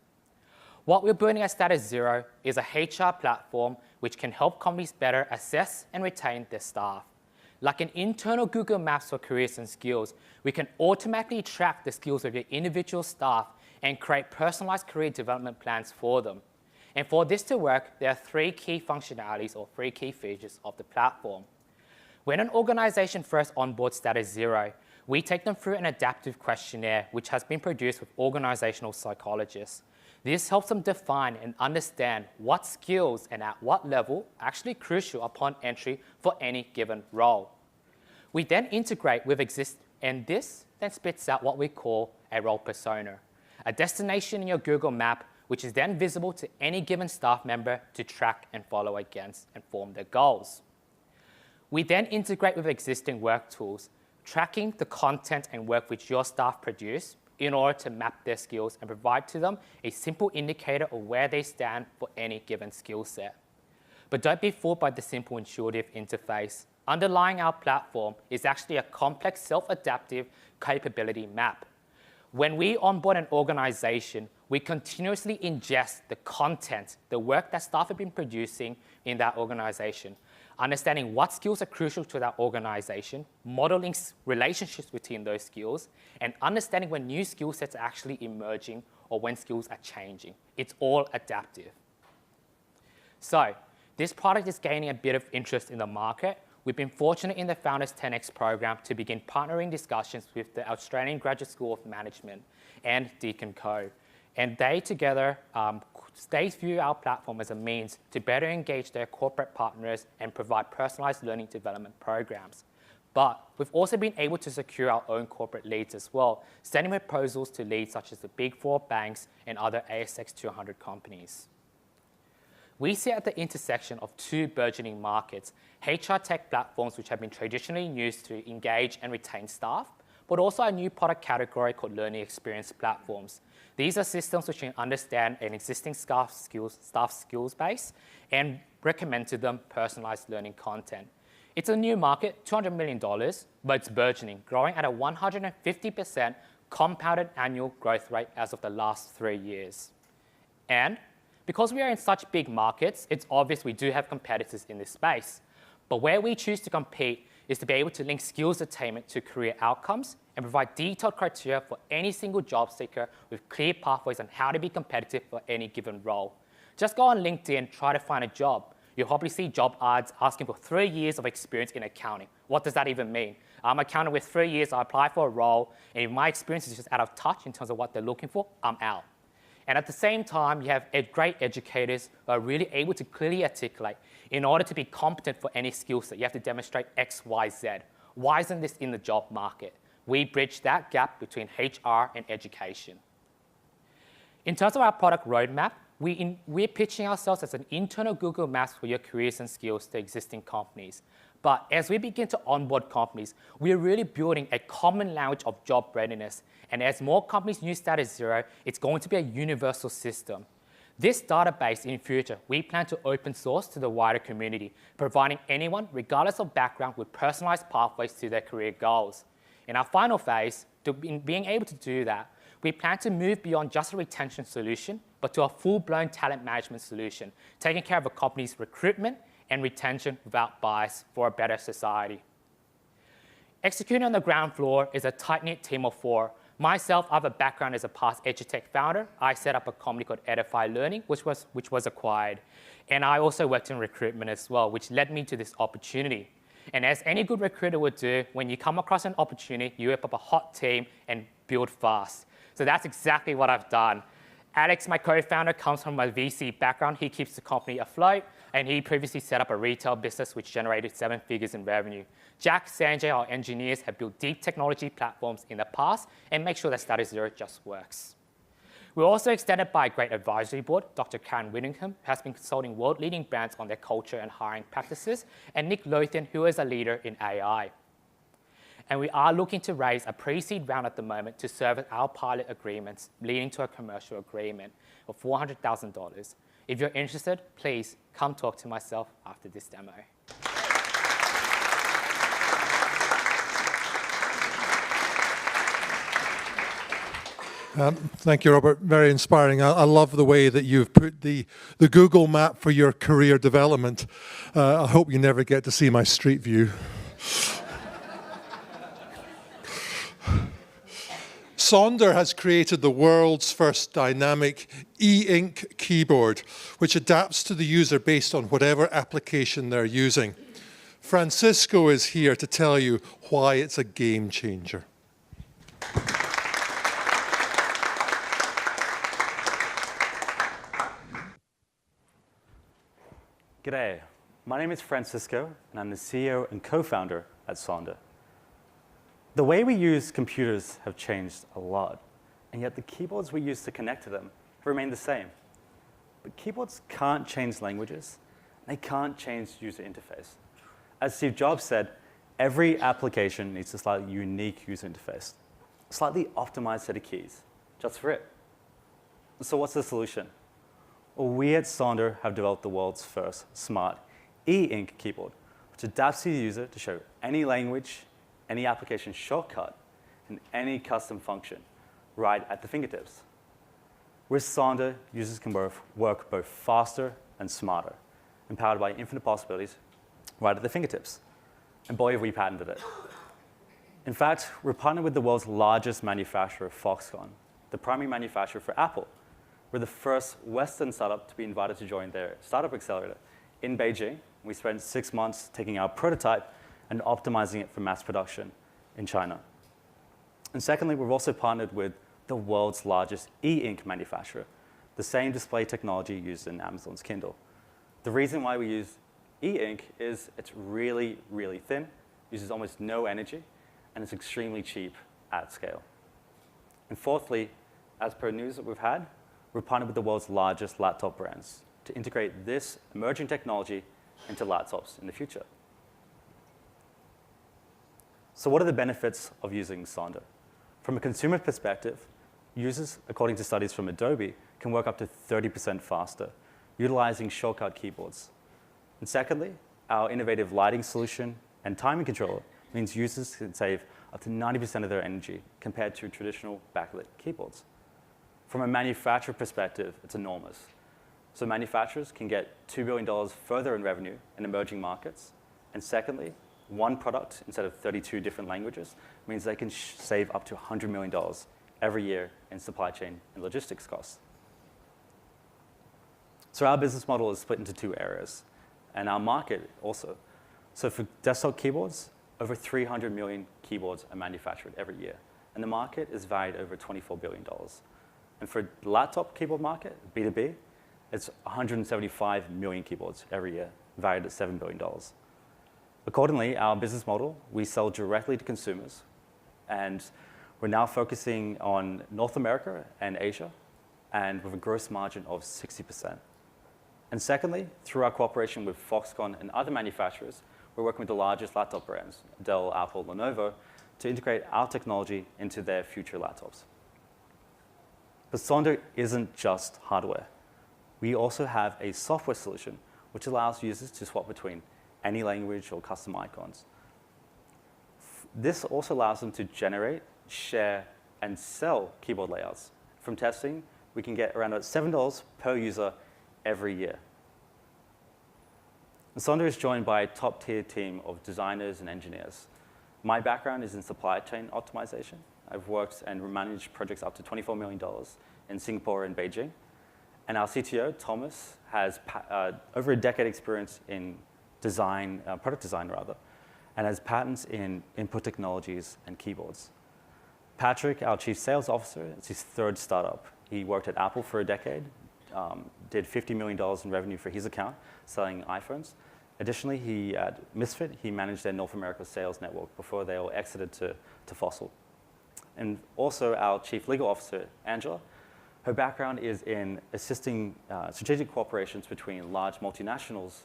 What we're building at Status Zero is a HR platform which can help companies better assess and retain their staff. Like an internal Google Maps for careers and skills, we can automatically track the skills of your individual staff and create personalized career development plans for them. And for this to work, there are 3 key functionalities or 3 key features of the platform. When an organization first onboards Status Zero, we take them through an adaptive questionnaire which has been produced with organizational psychologists. This helps them define and understand what skills and at what level are actually crucial upon entry for any given role. We then integrate with and this then spits out what we call a role persona, a destination in your Google map which is then visible to any given staff member to track and follow against and form their goals. We then integrate with existing work tools, tracking the content and work which your staff produce in order to map their skills and provide to them a simple indicator of where they stand for any given skill set. But don't be fooled by the simple intuitive interface. Underlying our platform is actually a complex self-adaptive capability map. When we onboard an organization, we continuously ingest the content, the work that staff have been producing in that organization, understanding what skills are crucial to that organization, modeling relationships between those skills, and understanding when new skill sets are actually emerging or when skills are changing. It's all adaptive. So this product is gaining a bit of interest in the market. We've been fortunate in the Founders 10X program to begin partnering discussions with the Australian Graduate School of Management and Deakin Co. And they together, they view our platform as a means to better engage their corporate partners and provide personalized learning development programs. But we've also been able to secure our own corporate leads as well, sending proposals to leads such as the Big Four banks and other ASX 200 companies. We sit at the intersection of two burgeoning markets, HR tech platforms which have been traditionally used to engage and retain staff, but also a new product category called learning experience platforms. These are systems which can understand an existing staff skills base and recommend to them personalized learning content. It's a new market, $200 million, but it's burgeoning, growing at a 150% compounded annual growth rate as of the last 3 years. And because we are in such big markets, it's obvious we do have competitors in this space. But where we choose to compete is to be able to link skills attainment to career outcomes and provide detailed criteria for any single job seeker with clear pathways on how to be competitive for any given role. Just go on LinkedIn and try to find a job. You'll probably see job ads asking for 3 years of experience in accounting. What does that even mean? I'm an accountant with 3 years, I apply for a role, and if my experience is just out of touch in terms of what they're looking for, I'm out. And at the same time, you have great educators who are really able to clearly articulate, in order to be competent for any skill set, you have to demonstrate X, Y, Z. Why isn't this in the job market? We bridge that gap between HR and education. In terms of our product roadmap, we're pitching ourselves as an internal Google Maps for your careers and skills to existing companies. But as we begin to onboard companies, we're really building a common language of job readiness. And as more companies use Status Zero, it's going to be a universal system. This database in future, we plan to open source to the wider community, providing anyone, regardless of background, with personalized pathways to their career goals. In our final phase, being able to do that, we plan to move beyond just a retention solution, but to a full-blown talent management solution, taking care of a company's recruitment and retention without bias for a better society. Executing on the ground floor is a tight-knit team of 4. Myself, I have a background as a past EduTech founder. I set up a company called Edify Learning, which was acquired. And I also worked in recruitment as well, which led me to this opportunity. And as any good recruiter would do, when you come across an opportunity, you whip up a hot team and build fast. So that's exactly what I've done. Alex, my co-founder, comes from a VC background. He keeps the company afloat, and he previously set up a retail business which generated 7 figures in revenue. Jack, Sanjay, our engineers, have built deep technology platforms in the past and make sure that Status Zero just works. We're also extended by a great advisory board, Dr. Karen Whittingham, who has been consulting world-leading brands on their culture and hiring practices, and Nick Lothian, who is a leader in AI. And we are looking to raise a pre-seed round at the moment to service our pilot agreements, leading to a commercial agreement of $400,000. If you're interested, please come talk to myself after this demo. Thank you, Robert. Very inspiring. I love the way that you've put the Google map for your career development. I hope you never get to see my street view. Sonder has created the world's first dynamic e-ink keyboard, which adapts to the user based on whatever application they're using. Francisco is here to tell you why it's a game changer. G'day, my name is Francisco, and I'm the CEO and co-founder at Sonder. The way we use computers have changed a lot, and yet the keyboards we use to connect to them remain the same. But keyboards can't change languages, and they can't change user interface. As Steve Jobs said, every application needs a slightly unique user interface, a slightly optimized set of keys, just for it. So what's the solution? Well, we at Sonder have developed the world's first smart e-ink keyboard, which adapts to the user to show any language, any application shortcut, and any custom function right at the fingertips. With Sonder, users can work both faster and smarter, empowered by infinite possibilities right at the fingertips. And boy, have we patented it. In fact, we're partnered with the world's largest manufacturer, Foxconn, the primary manufacturer for Apple. We're the first Western startup to be invited to join their startup accelerator in Beijing. We spent 6 months taking our prototype and optimizing it for mass production in China. And secondly, we've also partnered with the world's largest e-ink manufacturer, the same display technology used in Amazon's Kindle. The reason why we use e-ink is it's really, really thin, uses almost no energy, and it's extremely cheap at scale. And fourthly, as per news that we've had, we're partnered with the world's largest laptop brands to integrate this emerging technology into laptops in the future. So what are the benefits of using Sonder? From a consumer perspective, users, according to studies from Adobe, can work up to 30% faster, utilizing shortcut keyboards. And secondly, our innovative lighting solution and timing controller means users can save up to 90% of their energy compared to traditional backlit keyboards. From a manufacturer perspective, it's enormous. So manufacturers can get $2 billion further in revenue in emerging markets. And secondly, one product instead of 32 different languages means they can save up to $100 million every year in supply chain and logistics costs. So our business model is split into two areas, and our market also. So for desktop keyboards, over 300 million keyboards are manufactured every year, and the market is valued over $24 billion. And for the laptop keyboard market, B2B, it's 175 million keyboards every year, valued at $7 billion. Accordingly, our business model, we sell directly to consumers, and we're now focusing on North America and Asia, and with a gross margin of 60%. And secondly, through our cooperation with Foxconn and other manufacturers, we're working with the largest laptop brands, Dell, Apple, Lenovo, to integrate our technology into their future laptops. But Sonder isn't just hardware. We also have a software solution which allows users to swap between any language or custom icons. This also allows them to generate, share, and sell keyboard layouts. From testing, we can get around $7 per user every year. And Sonder is joined by a top-tier team of designers and engineers. My background is in supply chain optimization. I've worked and managed projects up to $24 million in Singapore and Beijing. And our CTO, Thomas, has over a decade experience in design, product design rather, and has patents in input technologies and keyboards. Patrick, our chief sales officer, it's his third startup. He worked at Apple for a decade, did $50 million in revenue for his account, selling iPhones. Additionally, at Misfit, he managed their North America sales network before they all exited to Fossil. And also our chief legal officer, Angela, her background is in assisting strategic cooperations between large multinationals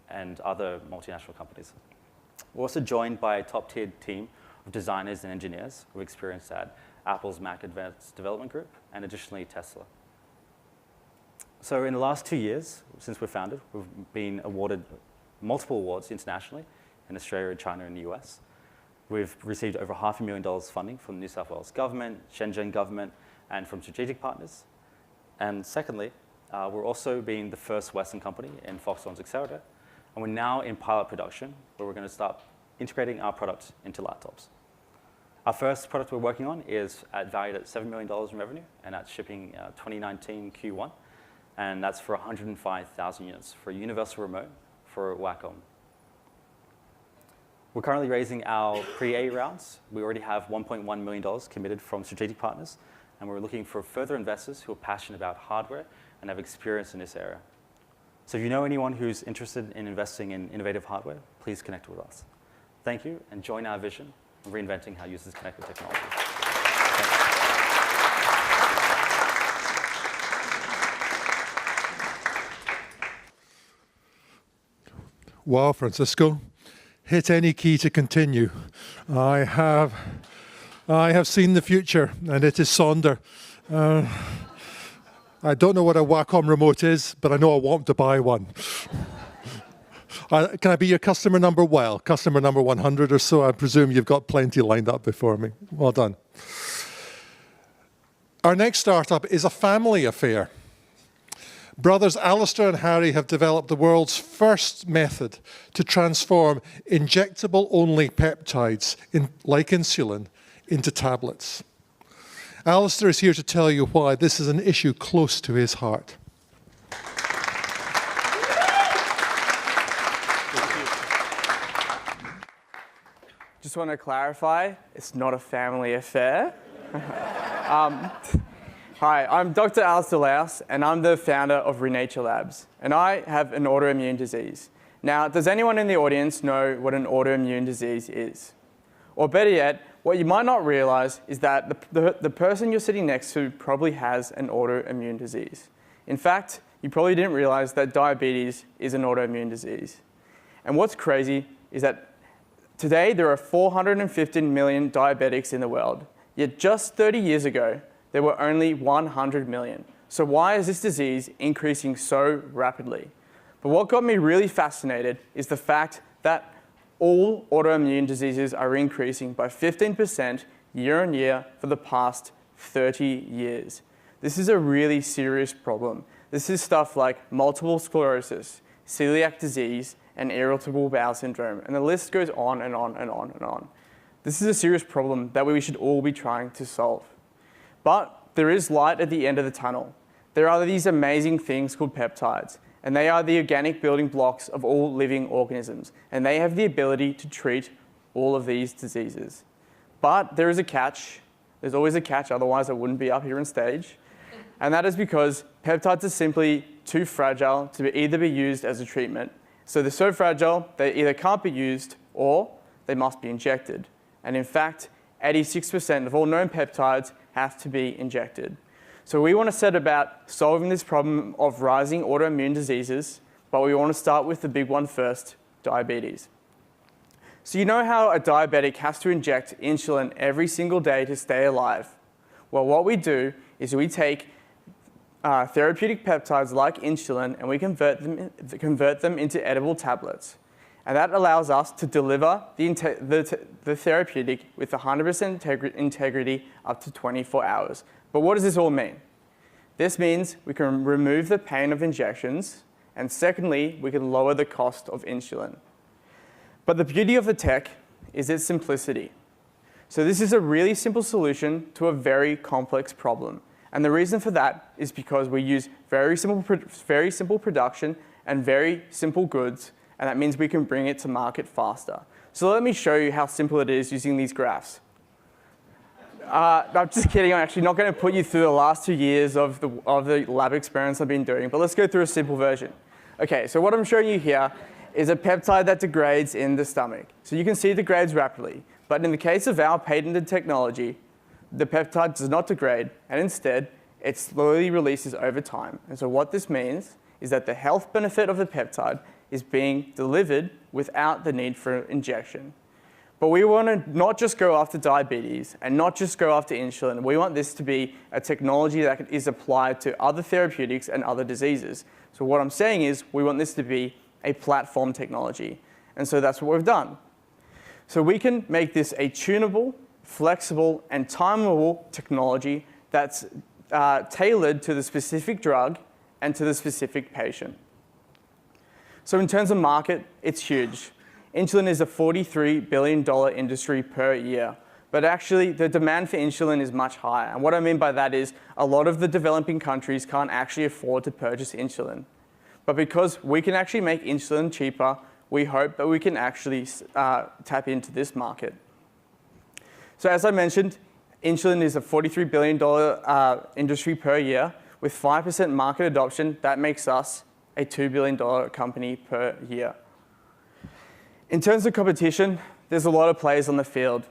and other multinational companies. We're also joined by a top-tier team of designers and engineers who experienced at Apple's Mac Advanced Development Group and additionally Tesla. So in the last 2 years, since we're founded, we've been awarded multiple awards internationally in Australia, China, and the US. We've received over $500,000 funding from the New South Wales government, Shenzhen government, and from strategic partners. And secondly, we're also being the first Western company in Foxconn's accelerator, and we're now in pilot production where we're going to start integrating our product into laptops. Our first product we're working on is valued at $7 million in revenue, and that's shipping 2019 Q1, and that's for 105,000 units for a universal remote for Wacom. We're currently raising our pre-A rounds. We already have $1.1 million committed from strategic partners, and we're looking for further investors who are passionate about hardware and have experience in this area. So if you know anyone who's interested in investing in innovative hardware, please connect with us. Thank you, and join our vision of reinventing how users connect with technology. Wow, Francisco. Hit any key to continue. I have seen the future, and it is Sonder. I don't know what a Wacom remote is, but I know I want to buy one. Can I be your customer number? Well, customer number 100 or so. I presume you've got plenty lined up before me. Well done. Our next startup is a family affair. Brothers Alistair and Harry have developed the world's first method to transform injectable-only peptides, like insulin, into tablets. Alistair is here to tell you why this is an issue close to his heart. Just want to clarify, it's not a family affair. Hi, I'm Dr. Alistair Laus, and I'm the founder of Renature Labs, and I have an autoimmune disease. Now, does anyone in the audience know what an autoimmune disease is? Or better yet, what you might not realize is that the person you're sitting next to probably has an autoimmune disease. In fact, you probably didn't realize that diabetes is an autoimmune disease. And what's crazy is that today there are 415 million diabetics in the world, yet just 30 years ago, there were only 100 million. So why is this disease increasing so rapidly? But what got me really fascinated is the fact that all autoimmune diseases are increasing by 15% year on year for the past 30 years. This is a really serious problem. This is stuff like multiple sclerosis, celiac disease, and irritable bowel syndrome, and the list goes on and on and on and on. This is a serious problem that we should all be trying to solve. But there is light at the end of the tunnel. There are these amazing things called peptides, and they are the organic building blocks of all living organisms, and they have the ability to treat all of these diseases. But there is a catch. There's always a catch, otherwise I wouldn't be up here on stage. And that is because peptides are simply too fragile to either be used as a treatment. So they're so fragile, they either can't be used or they must be injected. And in fact, 86% of all known peptides have to be injected. So we want to set about solving this problem of rising autoimmune diseases, but we want to start with the big one first, diabetes. So you know how a diabetic has to inject insulin every single day to stay alive? Well, what we do is we take therapeutic peptides like insulin and we convert them into edible tablets. And that allows us to deliver the therapeutic with 100% integrity up to 24 hours. But what does this all mean? This means we can remove the pain of injections, and secondly, we can lower the cost of insulin. But the beauty of the tech is its simplicity. So this is a really simple solution to a very complex problem. And the reason for that is because we use very simple production and very simple goods, and that means we can bring it to market faster. So let me show you how simple it is using these graphs. I'm just kidding, I'm actually not going to put you through the last 2 years of the lab experiments I've been doing, but let's go through a simple version. Okay, so what I'm showing you here is a peptide that degrades in the stomach. So you can see it degrades rapidly, but in the case of our patented technology, the peptide does not degrade, and instead, it slowly releases over time. And so what this means is that the health benefit of the peptide is being delivered without the need for injection. But we want to not just go after diabetes and not just go after insulin. We want this to be a technology that is applied to other therapeutics and other diseases. So what I'm saying is we want this to be a platform technology. And so that's what we've done. So we can make this a tunable, flexible, and timeable technology that's tailored to the specific drug and to the specific patient. So in terms of market, it's huge. Insulin is a $43 billion industry per year. But actually, the demand for insulin is much higher. And what I mean by that is a lot of the developing countries can't actually afford to purchase insulin. But because we can actually make insulin cheaper, we hope that we can actually tap into this market. So as I mentioned, insulin is a $43 billion industry per year. With 5% market adoption, that makes us a $2 billion company per year. In terms of competition, there's a lot of players on the field,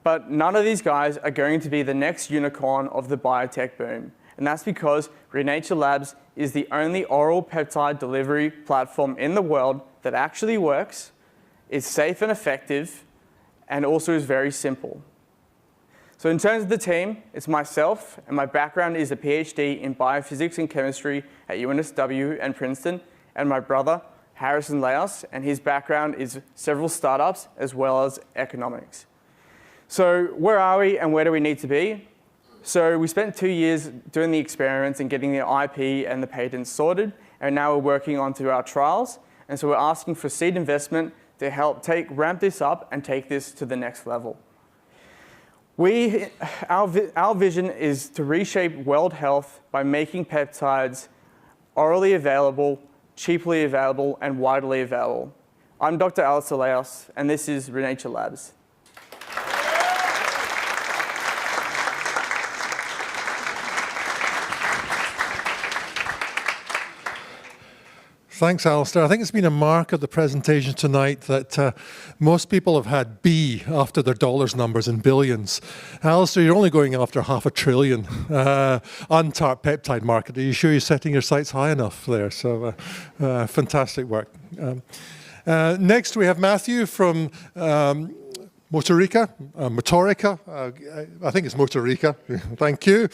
but none of these guys are going to be the next unicorn of the biotech boom. And that's because Renature Labs is the only oral peptide delivery platform in the world that actually works, is safe and effective, and also is very simple. So in terms of the team, it's myself, and my background is a PhD in biophysics and chemistry at UNSW and Princeton, and my brother, Harrison Laos, and his background is several startups as well as economics. So where are we and where do we need to be? So we spent 2 years doing the experiments and getting the IP and the patents sorted, and now we're working on to our trials. And so we're asking for seed investment to help ramp this up and take this to the next level. Our vision is to reshape world health by making peptides orally available, cheaply available, and widely available. I'm Dr. Alistair Laos, and this is Renature Labs. Thanks, Alistair. I think it's been a mark of the presentation tonight that most people have had B after their dollars numbers in billions. Alistair, you're only going after $500 billion untapped peptide market. Are you sure you're setting your sights high enough there? So fantastic work. Next, we have Matthew from Motorica, I think it's Motorica, thank you.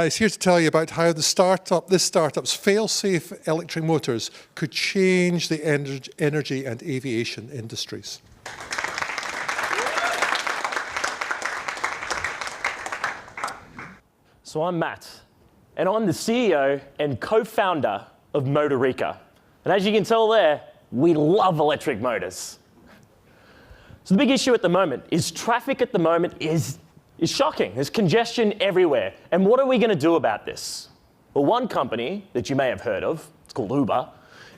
He's here to tell you about how this startup's fail-safe electric motors could change the energy and aviation industries. So I'm Matt, and I'm the CEO and co-founder of Motorica. And as you can tell there, we love electric motors. So the big issue at the moment is traffic at the moment is shocking. There's congestion everywhere. And what are we going to do about this? Well, one company that you may have heard of, it's called Uber,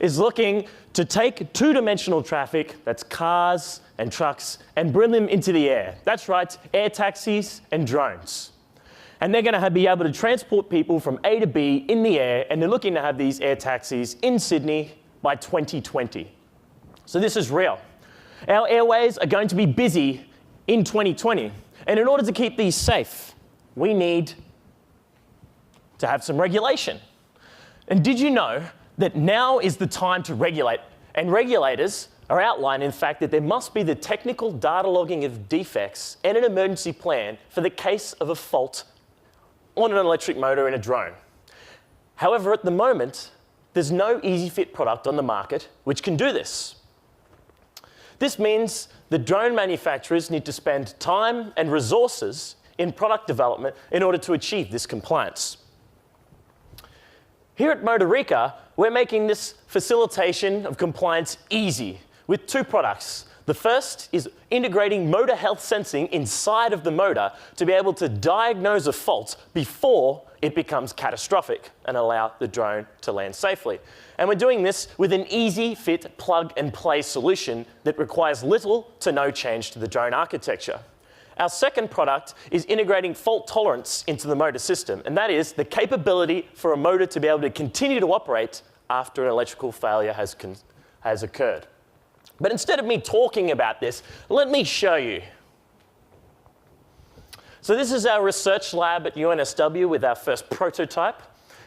is looking to take two-dimensional traffic, that's cars and trucks, and bring them into the air. That's right, air taxis and drones. And they're going to be able to transport people from A to B in the air, and they're looking to have these air taxis in Sydney by 2020. So this is real. Our airways are going to be busy in 2020. And in order to keep these safe, we need to have some regulation. And did you know that now is the time to regulate? And regulators are outlined, in fact, that there must be the technical data logging of defects and an emergency plan for the case of a fault on an electric motor in a drone. However, at the moment, there's no easy fit product on the market which can do this. This means the drone manufacturers need to spend time and resources in product development in order to achieve this compliance. Here at Motorica, we're making this facilitation of compliance easy with two products. The first is integrating motor health sensing inside of the motor to be able to diagnose a fault before it becomes catastrophic and allow the drone to land safely. And we're doing this with an easy fit plug and play solution that requires little to no change to the drone architecture. Our second product is integrating fault tolerance into the motor system, and that is the capability for a motor to be able to continue to operate after an electrical failure has occurred. But instead of me talking about this, let me show you. So this is our research lab at UNSW with our first prototype.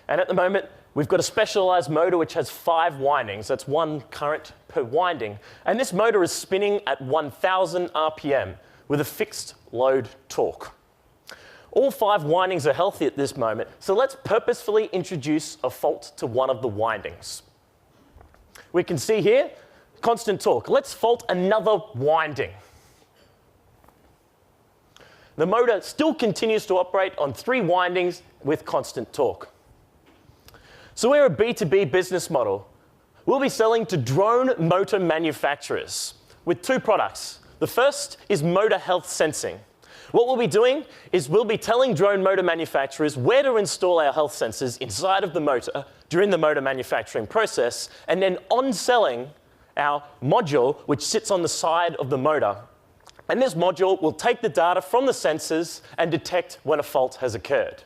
And at the moment, we've got a specialized motor which has 5 windings. That's 1 current per winding. And this motor is spinning at 1,000 RPM with a fixed load torque. All 5 windings are healthy at this moment, so let's purposefully introduce a fault to one of the windings. We can see here, constant torque. Let's fault another winding. The motor still continues to operate on 3 windings with constant torque. So we're a B2B business model. We'll be selling to drone motor manufacturers with 2 products. The first is motor health sensing. What we'll be doing is we'll be telling drone motor manufacturers where to install our health sensors inside of the motor during the motor manufacturing process, and then on-selling our module, which sits on the side of the motor. And this module will take the data from the sensors and detect when a fault has occurred.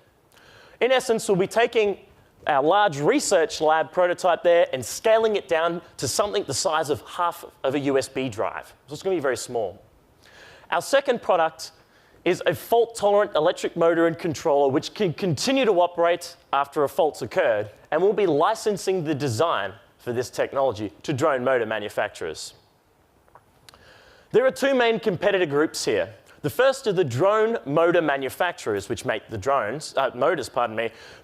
In essence, we'll be taking our large research lab prototype there and scaling it down to something the size of half of a USB drive. So it's going to be very small. Our second product is a fault-tolerant electric motor and controller which can continue to operate after a fault's occurred, and we'll be licensing the design for this technology to drone motor manufacturers. There are two main competitor groups here. The first are the drone motor manufacturers, which make the motors,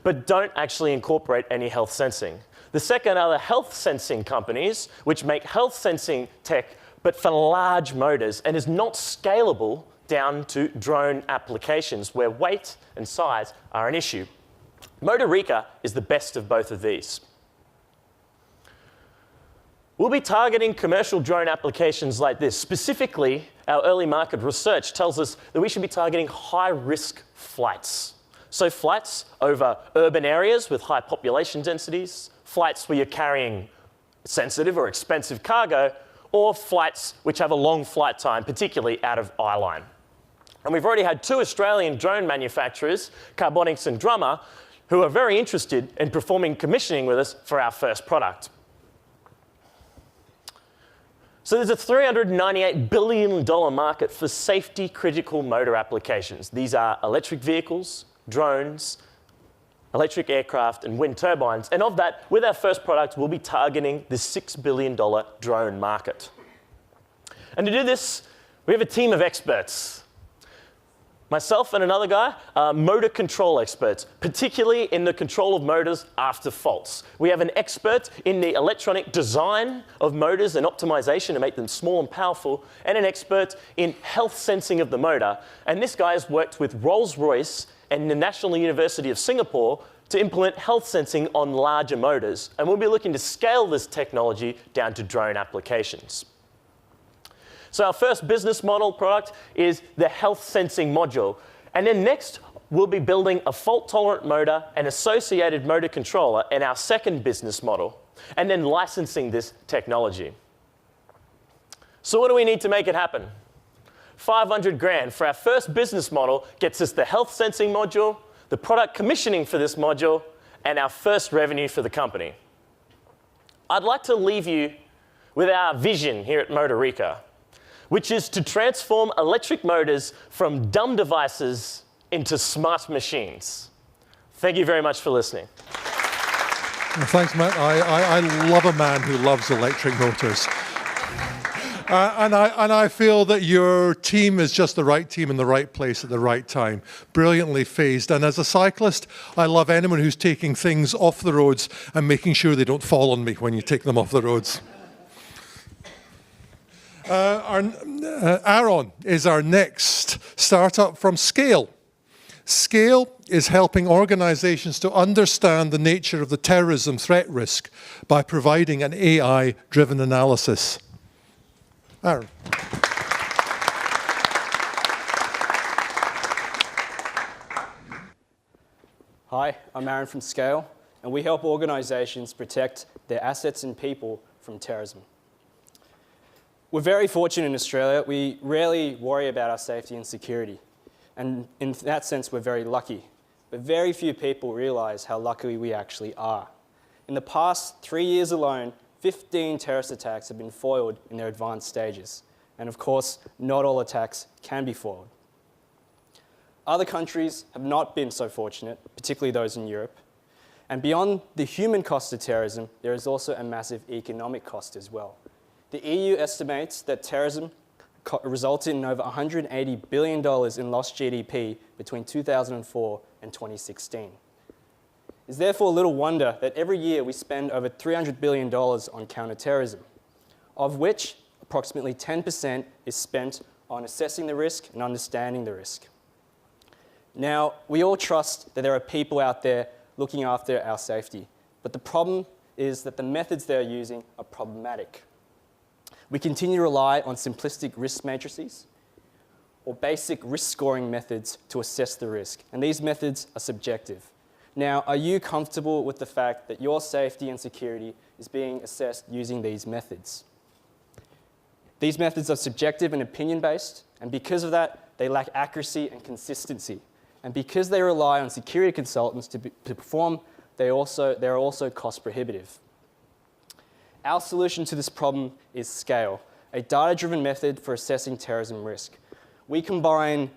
but don't actually incorporate any health sensing. The second are the health sensing companies, which make health sensing tech, but for large motors, and is not scalable down to drone applications where weight and size are an issue. Motorica is the best of both of these. We'll be targeting commercial drone applications like this. Specifically, our early market research tells us that we should be targeting high-risk flights. So flights over urban areas with high population densities, flights where you're carrying sensitive or expensive cargo, or flights which have a long flight time, particularly out of eye-line. And we've already had two Australian drone manufacturers, Carbonics and Drummer, who are very interested in performing commissioning with us for our first product. So there's a $398 billion market for safety-critical motor applications. These are electric vehicles, drones, electric aircraft, and wind turbines. And of that, with our first product, we'll be targeting the $6 billion drone market. And to do this, we have a team of experts. Myself and another guy are motor control experts, particularly in the control of motors after faults. We have an expert in the electronic design of motors and optimization to make them small and powerful, and an expert in health sensing of the motor. And this guy has worked with Rolls-Royce and the National University of Singapore to implement health sensing on larger motors. And we'll be looking to scale this technology down to drone applications. So our first business model product is the health sensing module. And then next, we'll be building a fault-tolerant motor and associated motor controller in our second business model, and then licensing this technology. So what do we need to make it happen? 500 grand for our first business model gets us the health sensing module, the product commissioning for this module, and our first revenue for the company. I'd like to leave you with our vision here at Motorica, which is to transform electric motors from dumb devices into smart machines. Thank you very much for listening. Well, thanks, Matt. I love a man who loves electric motors. And I feel that your team is just the right team in the right place at the right time. Brilliantly phased. And as a cyclist, I love anyone who's taking things off the roads and making sure they don't fall on me when you take them off the roads. Aaron is our next startup from Scale. Scale is helping organizations to understand the nature of the terrorism threat risk by providing an AI-driven analysis. Aaron. Hi, I'm Aaron from Scale, and we help organizations protect their assets and people from terrorism. We're very fortunate in Australia. We rarely worry about our safety and security. And in that sense, we're very lucky. But very few people realize how lucky we actually are. In the past 3 years alone, 15 terrorist attacks have been foiled in their advanced stages. And of course, not all attacks can be foiled. Other countries have not been so fortunate, particularly those in Europe. And beyond the human cost of terrorism, there is also a massive economic cost as well. The EU estimates that terrorism resulted in over $180 billion in lost GDP between 2004 and 2016. It's therefore little wonder that every year we spend over $300 billion on counterterrorism, of which approximately 10% is spent on assessing the risk and understanding the risk. Now, we all trust that there are people out there looking after our safety, but the problem is that the methods they're using are problematic. We continue to rely on simplistic risk matrices or basic risk scoring methods to assess the risk, and these methods are subjective. Now, are you comfortable with the fact that your safety and security is being assessed using these methods? These methods are subjective and opinion-based, and because of that, they lack accuracy and consistency. And because they rely on security consultants to perform they're also cost prohibitive. Our solution to this problem is Scale, a data-driven method for assessing terrorism risk. We combine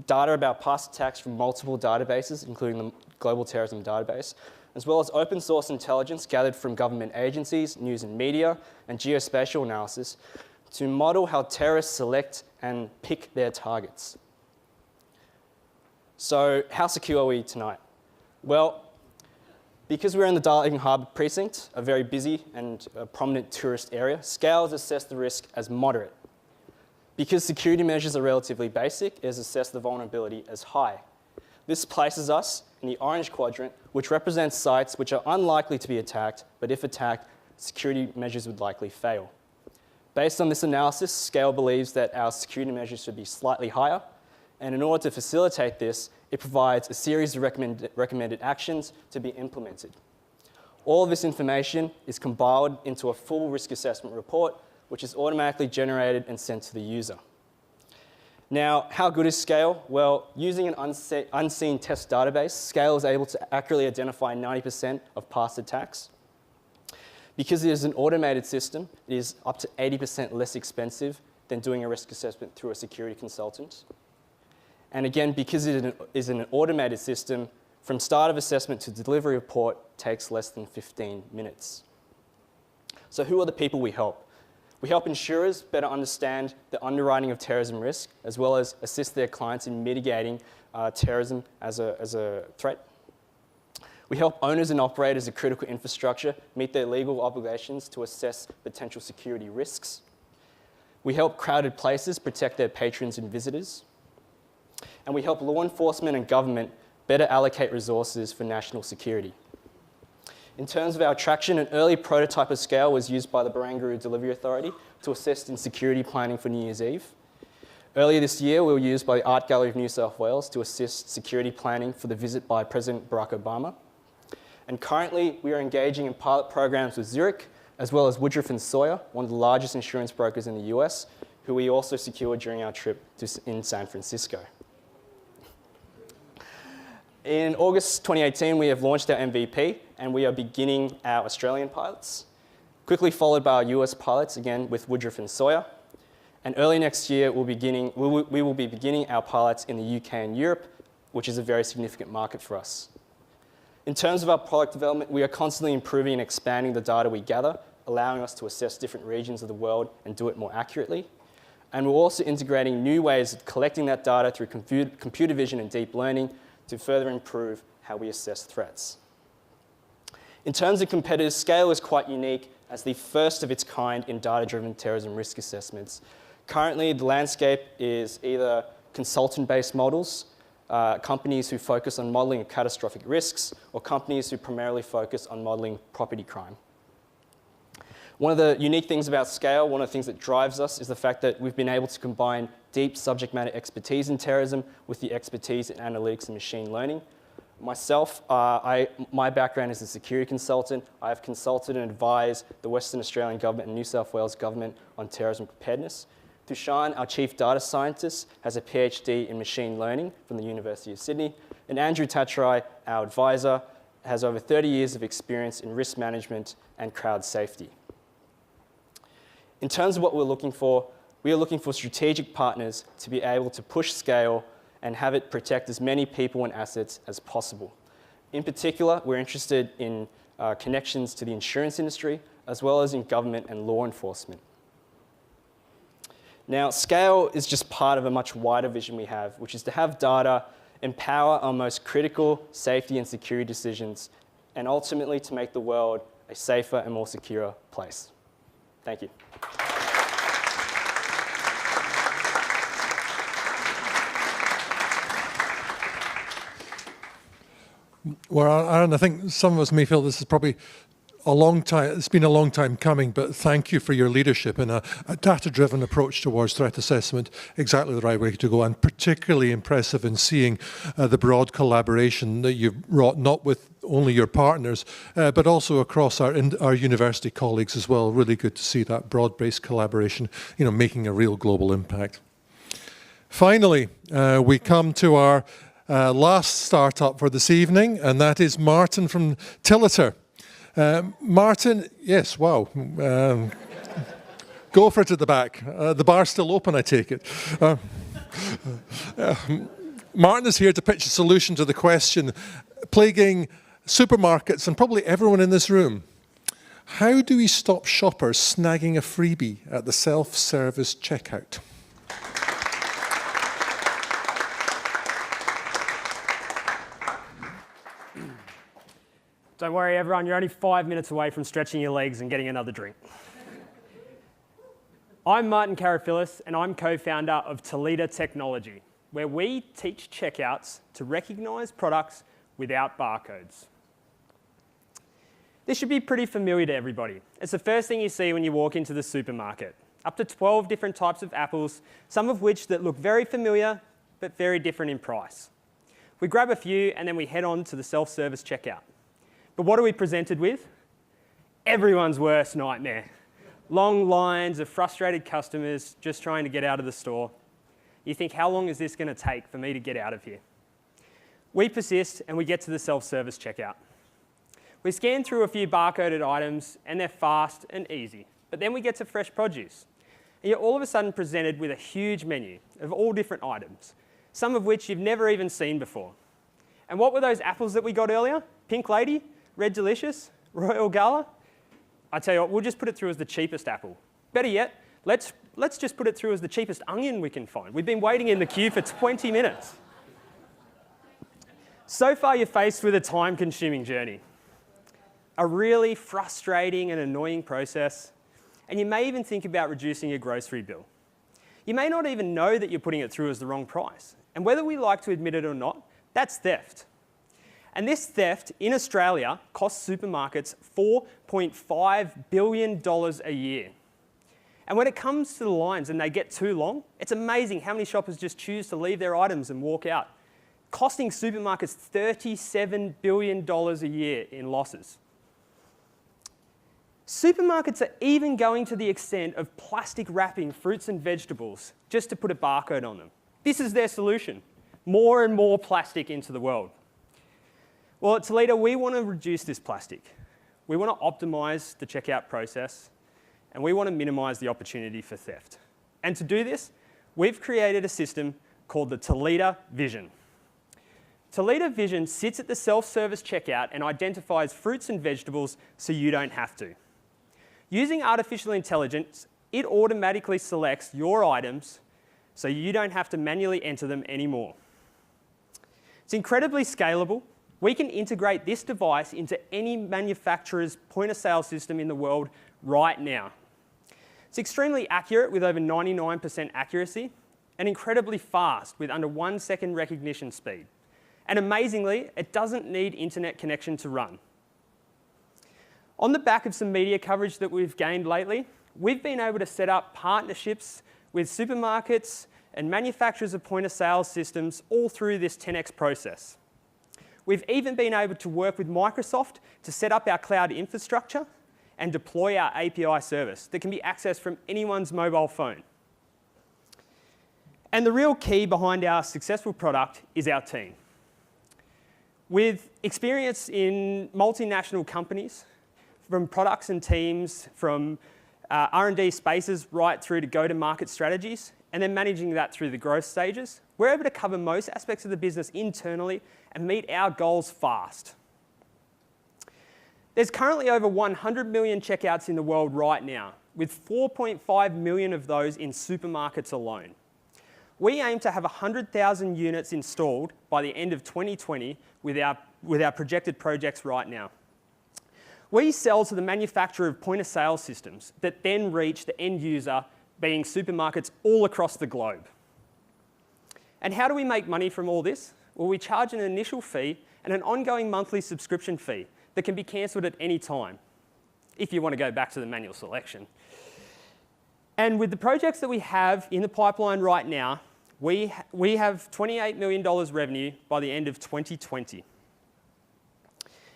data about past attacks from multiple databases, including the Global Terrorism Database, as well as open source intelligence gathered from government agencies, news and media, and geospatial analysis to model how terrorists select and pick their targets. So how secure are we tonight? Well, because we're in the Darling Harbour precinct, a very busy and prominent tourist area, Scale has assessed the risk as moderate. Because security measures are relatively basic, it has assessed the vulnerability as high. This places us in the orange quadrant, which represents sites which are unlikely to be attacked, but if attacked, security measures would likely fail. Based on this analysis, Scale believes that our security measures should be slightly higher, and in order to facilitate this, it provides a series of recommended actions to be implemented. All of this information is compiled into a full risk assessment report, which is automatically generated and sent to the user. Now, how good is Scale? Well, using an unseen test database, Scale is able to accurately identify 90% of past attacks. Because it is an automated system, it is up to 80% less expensive than doing a risk assessment through a security consultant. And again, because it is an automated system, from start of assessment to delivery report takes less than 15 minutes. So who are the people we help? We help insurers better understand the underwriting of terrorism risk, as well as assist their clients in mitigating terrorism as a threat. We help owners and operators of critical infrastructure meet their legal obligations to assess potential security risks. We help crowded places protect their patrons and visitors. And we help law enforcement and government better allocate resources for national security. In terms of our traction, an early prototype of Scale was used by the Barangaroo Delivery Authority to assist in security planning for New Year's Eve. Earlier this year, we were used by the Art Gallery of New South Wales to assist security planning for the visit by President Barack Obama. And currently, we are engaging in pilot programs with Zurich, as well as Woodruff & Sawyer, one of the largest insurance brokers in the US, who we also secured during our trip in San Francisco. In August 2018, we have launched our MVP, and we are beginning our Australian pilots, quickly followed by our US pilots, again with Woodruff & Sawyer. And early next year, we will be beginning our pilots in the UK and Europe, which is a very significant market for us. In terms of our product development, we are constantly improving and expanding the data we gather, allowing us to assess different regions of the world and do it more accurately. And we're also integrating new ways of collecting that data through computer vision and deep learning to further improve how we assess threats. In terms of competitors, Scale is quite unique as the first of its kind in data-driven terrorism risk assessments. Currently, the landscape is either consultant-based models, companies who focus on modeling of catastrophic risks, or companies who primarily focus on modeling property crime. One of the unique things about Scale, one of the things that drives us, is the fact that we've been able to combine deep subject matter expertise in terrorism with the expertise in analytics and machine learning. Myself, my background is a security consultant. I have consulted and advised the Western Australian government and New South Wales government on terrorism preparedness. Tushan, our chief data scientist, has a PhD in machine learning from the University of Sydney. And Andrew Tatrai, our advisor, has over 30 years of experience in risk management and crowd safety. In terms of what we are looking for strategic partners to be able to push Scale and have it protect as many people and assets as possible. In particular, we're interested in connections to the insurance industry, as well as in government and law enforcement. Now, Scale is just part of a much wider vision we have, which is to have data empower our most critical safety and security decisions, and ultimately to make the world a safer and more secure place. Thank you. Well, Aaron, I think some of us may feel this is probably a long time, it's been a long time coming, but thank you for your leadership in a data-driven approach towards threat assessment, exactly the right way to go, and particularly impressive in seeing the broad collaboration that you've wrought, not with only your partners, but also across our university colleagues as well. Really good to see that broad-based collaboration, making a real global impact. Finally, we come to our last startup for this evening, and that is Martin from Tilliter. Martin, yes, wow. Go for it at the back. The bar's still open, I take it. Martin is here to pitch a solution to the question plaguing supermarkets and probably everyone in this room. How do we stop shoppers snagging a freebie at the self-service checkout? Don't worry, everyone, you're only 5 minutes away from stretching your legs and getting another drink. I'm Martin Karafillis, and I'm co-founder of Toledo Technology, where we teach checkouts to recognise products without barcodes. This should be pretty familiar to everybody. It's the first thing you see when you walk into the supermarket. Up to 12 different types of apples, some of which that look very familiar, but very different in price. We grab a few and then we head on to the self-service checkout. But what are we presented with? Everyone's worst nightmare. Long lines of frustrated customers just trying to get out of the store. You think, how long is this going to take for me to get out of here? We persist and we get to the self-service checkout. We scan through a few barcoded items and they're fast and easy. But then we get to fresh produce. And you're all of a sudden presented with a huge menu of all different items, some of which you've never even seen before. And what were those apples that we got earlier? Pink Lady? Red Delicious? Royal Gala? I tell you what, we'll just put it through as the cheapest apple. Better yet, let's just put it through as the cheapest onion we can find. We've been waiting in the queue for 20 minutes. So far, you're faced with a time-consuming journey, a really frustrating and annoying process, and you may even think about reducing your grocery bill. You may not even know that you're putting it through as the wrong price, and whether we like to admit it or not, that's theft. And this theft in Australia costs supermarkets $4.5 billion a year. And when it comes to the lines and they get too long, it's amazing how many shoppers just choose to leave their items and walk out, costing supermarkets $37 billion a year in losses. Supermarkets are even going to the extent of plastic wrapping fruits and vegetables just to put a barcode on them. This is their solution. More and more plastic into the world. Well, at Toledo, we want to reduce this plastic. We want to optimise the checkout process, and we want to minimise the opportunity for theft. And to do this, we've created a system called the Toledo Vision. Toledo Vision sits at the self-service checkout and identifies fruits and vegetables so you don't have to. Using artificial intelligence, it automatically selects your items so you don't have to manually enter them anymore. It's incredibly scalable. We can integrate this device into any manufacturer's point-of-sale system in the world right now. It's extremely accurate with over 99% accuracy and incredibly fast with under 1 second recognition speed. And amazingly, it doesn't need internet connection to run. On the back of some media coverage that we've gained lately, we've been able to set up partnerships with supermarkets and manufacturers of point-of-sale systems all through this 10X process. We've even been able to work with Microsoft to set up our cloud infrastructure and deploy our API service that can be accessed from anyone's mobile phone. And the real key behind our successful product is our team. With experience in multinational companies, from products and teams, from R&D spaces right through to go-to-market strategies, and then managing that through the growth stages, we're able to cover most aspects of the business internally and meet our goals fast. There's currently over 100 million checkouts in the world right now, with 4.5 million of those in supermarkets alone. We aim to have 100,000 units installed by the end of 2020 with our projected projects right now. We sell to the manufacturer of point-of-sale systems that then reach the end user, being supermarkets all across the globe. And how do we make money from all this? Well, we charge an initial fee and an ongoing monthly subscription fee that can be cancelled at any time, if you want to go back to the manual selection. And with the projects that we have in the pipeline right now, we have $28 million revenue by the end of 2020.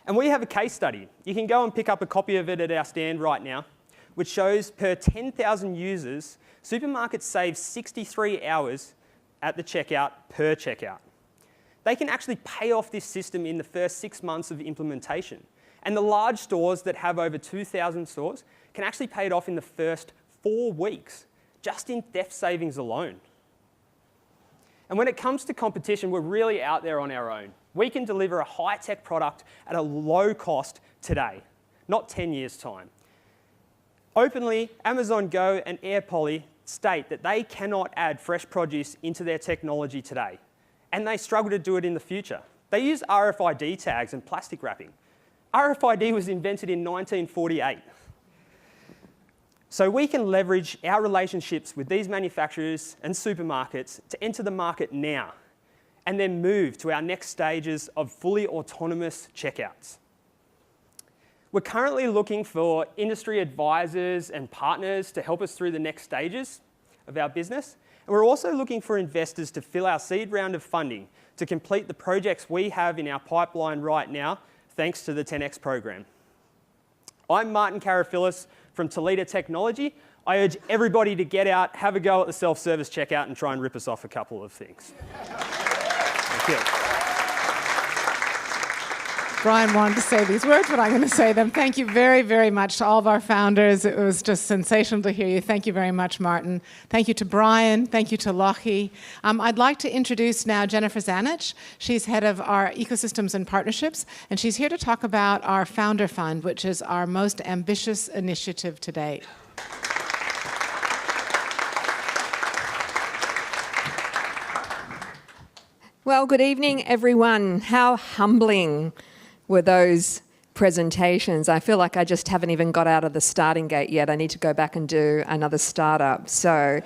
And we have a case study. You can go and pick up a copy of it at our stand right now, which shows per 10,000 users, supermarkets save 63 hours at the checkout per checkout. they can actually pay off this system in the first 6 months of implementation. And the large stores that have over 2,000 stores can actually pay it off in the first 4 weeks, just in theft savings alone. And when it comes to competition, we're really out there on our own. We can deliver a high-tech product at a low cost today, not 10 years' time. Openly, Amazon Go and AirPoly state that they cannot add fresh produce into their technology today, and they struggle to do it in the future. They use RFID tags and plastic wrapping. RFID was invented in 1948. So we can leverage our relationships with these manufacturers and supermarkets to enter the market now, and then move to our next stages of fully autonomous checkouts. We're currently looking for industry advisors and partners to help us through the next stages of our business. And we're also looking for investors to fill our seed round of funding to complete the projects we have in our pipeline right now, thanks to the 10X program. I'm Martin Karafillis from Toledo Technology. I urge everybody to get out, have a go at the self-service checkout and try and rip us off a couple of things. Thank you. Brian wanted to say these words, but I'm going to say them. Thank you very, very much to all of our founders. It was just sensational to hear you. Thank you very much, Martin. Thank you to Brian. Thank you to Lochy. I'd like to introduce now Jennifer Zanich. She's head of our ecosystems and partnerships, and she's here to talk about our Founder Fund, which is our most ambitious initiative to date. Well, good evening, everyone. How humbling were those presentations? I feel like I just haven't even got out of the starting gate yet. I need to go back and do another startup. So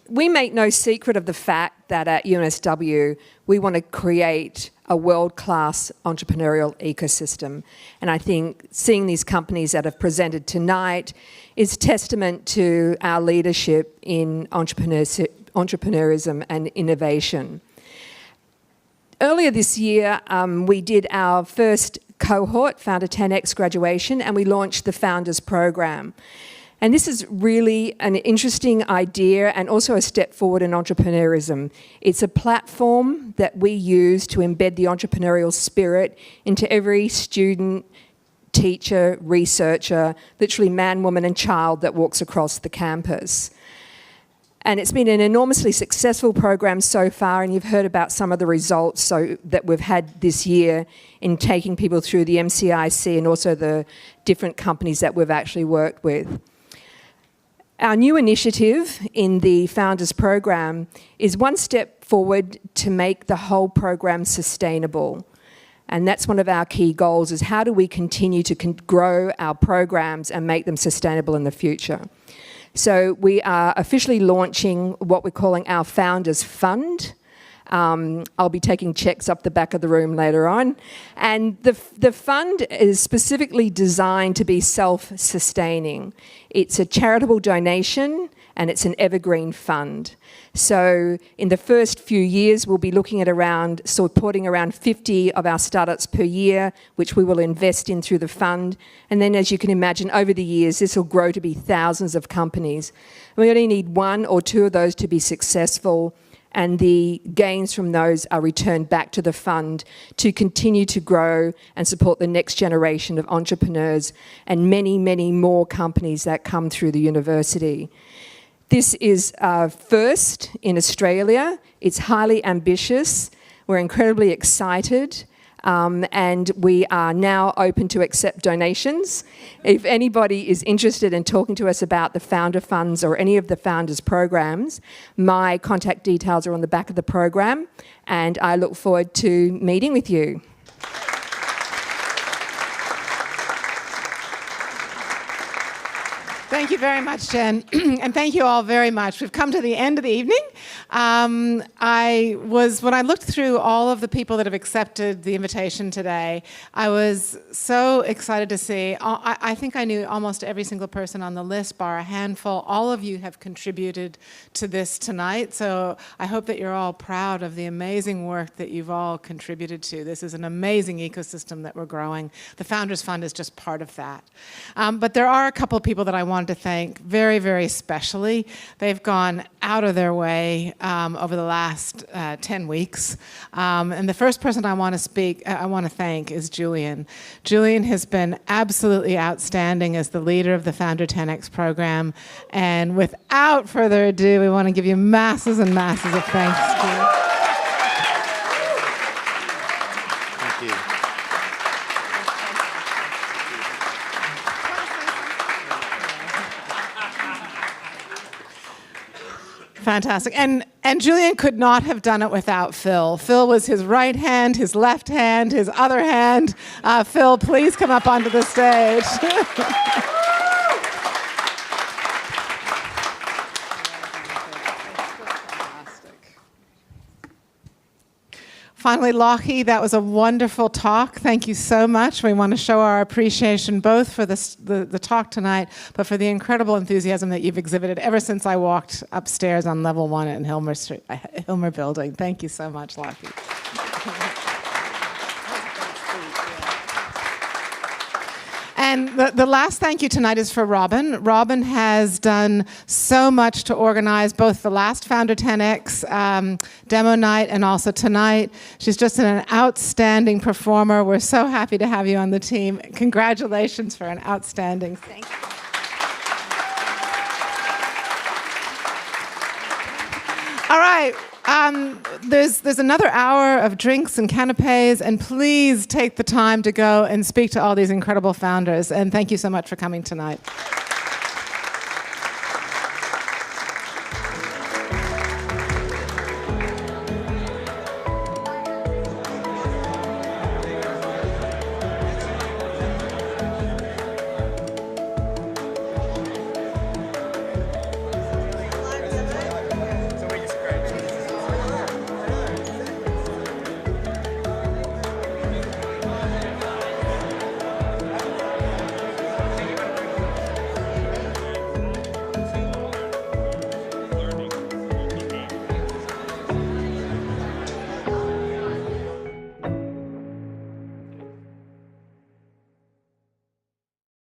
we make no secret of the fact that at UNSW, we want to create a world-class entrepreneurial ecosystem. And I think seeing these companies that have presented tonight is testament to our leadership in entrepreneurism and innovation. Earlier this year, we did our first cohort, Founder 10X graduation, and we launched the Founders Program. And this is really an interesting idea and also a step forward in entrepreneurism. It's a platform that we use to embed the entrepreneurial spirit into every student, teacher, researcher, literally man, woman, and child that walks across the campus. And it's been an enormously successful program so far, and you've heard about some of the results that we've had this year in taking people through the MCIC and also the different companies that we've actually worked with. Our new initiative in the Founders Program is one step forward to make the whole program sustainable. And that's one of our key goals, is how do we continue to grow our programs and make them sustainable in the future. So we are officially launching what we're calling our Founders Fund. I'll be taking checks up the back of the room later on. And the fund is specifically designed to be self-sustaining. It's a charitable donation and it's an evergreen fund. So in the first few years, we'll be looking at supporting around 50 of our startups per year, which we will invest in through the fund. And then, as you can imagine, over the years, this will grow to be thousands of companies. We only need 1 or 2 of those to be successful, and the gains from those are returned back to the fund to continue to grow and support the next generation of entrepreneurs and many, many more companies that come through the university. This is first in Australia. It's highly ambitious. We're incredibly excited. And we are now open to accept donations. If anybody is interested in talking to us about the Founder Funds or any of the Founders programs, my contact details are on the back of the program, and I look forward to meeting with you. Thank you very much, Jen. And thank you all very much. We've come to the end of the evening. When I looked through all of the people that have accepted the invitation today, I was so excited to see. I think I knew almost every single person on the list, bar a handful. All of you have contributed to this tonight, so I hope that you're all proud of the amazing work that you've all contributed to. This is an amazing ecosystem that we're growing. The Founders Fund is just part of that. But there are a couple of people that I wanted want to thank very, very specially. They've gone out of their way over the last 10 weeks. And the first person I want to thank is Julian. Julian has been absolutely outstanding as the leader of the Founder 10X program. And without further ado, we want to give you masses and masses of thanks, Julian. Thank you. Fantastic. And Julian could not have done it without Phil. Phil was his right hand, his left hand, his other hand. Phil, please come up onto the stage. Finally, Lockie, that was a wonderful talk. Thank you so much. We want to show our appreciation both for the talk tonight, but for the incredible enthusiasm that you've exhibited ever since I walked upstairs on level 1 at Hilmer Building. Thank you so much, Lockie. And the last thank you tonight is for Robin. Robin has done so much to organize both the last Founder 10X demo night and also tonight. She's just an outstanding performer. We're so happy to have you on the team. Congratulations for an outstanding. Thank you. All right. There's another hour of drinks and canapes, and please take the time to go and speak to all these incredible founders. And thank you so much for coming tonight.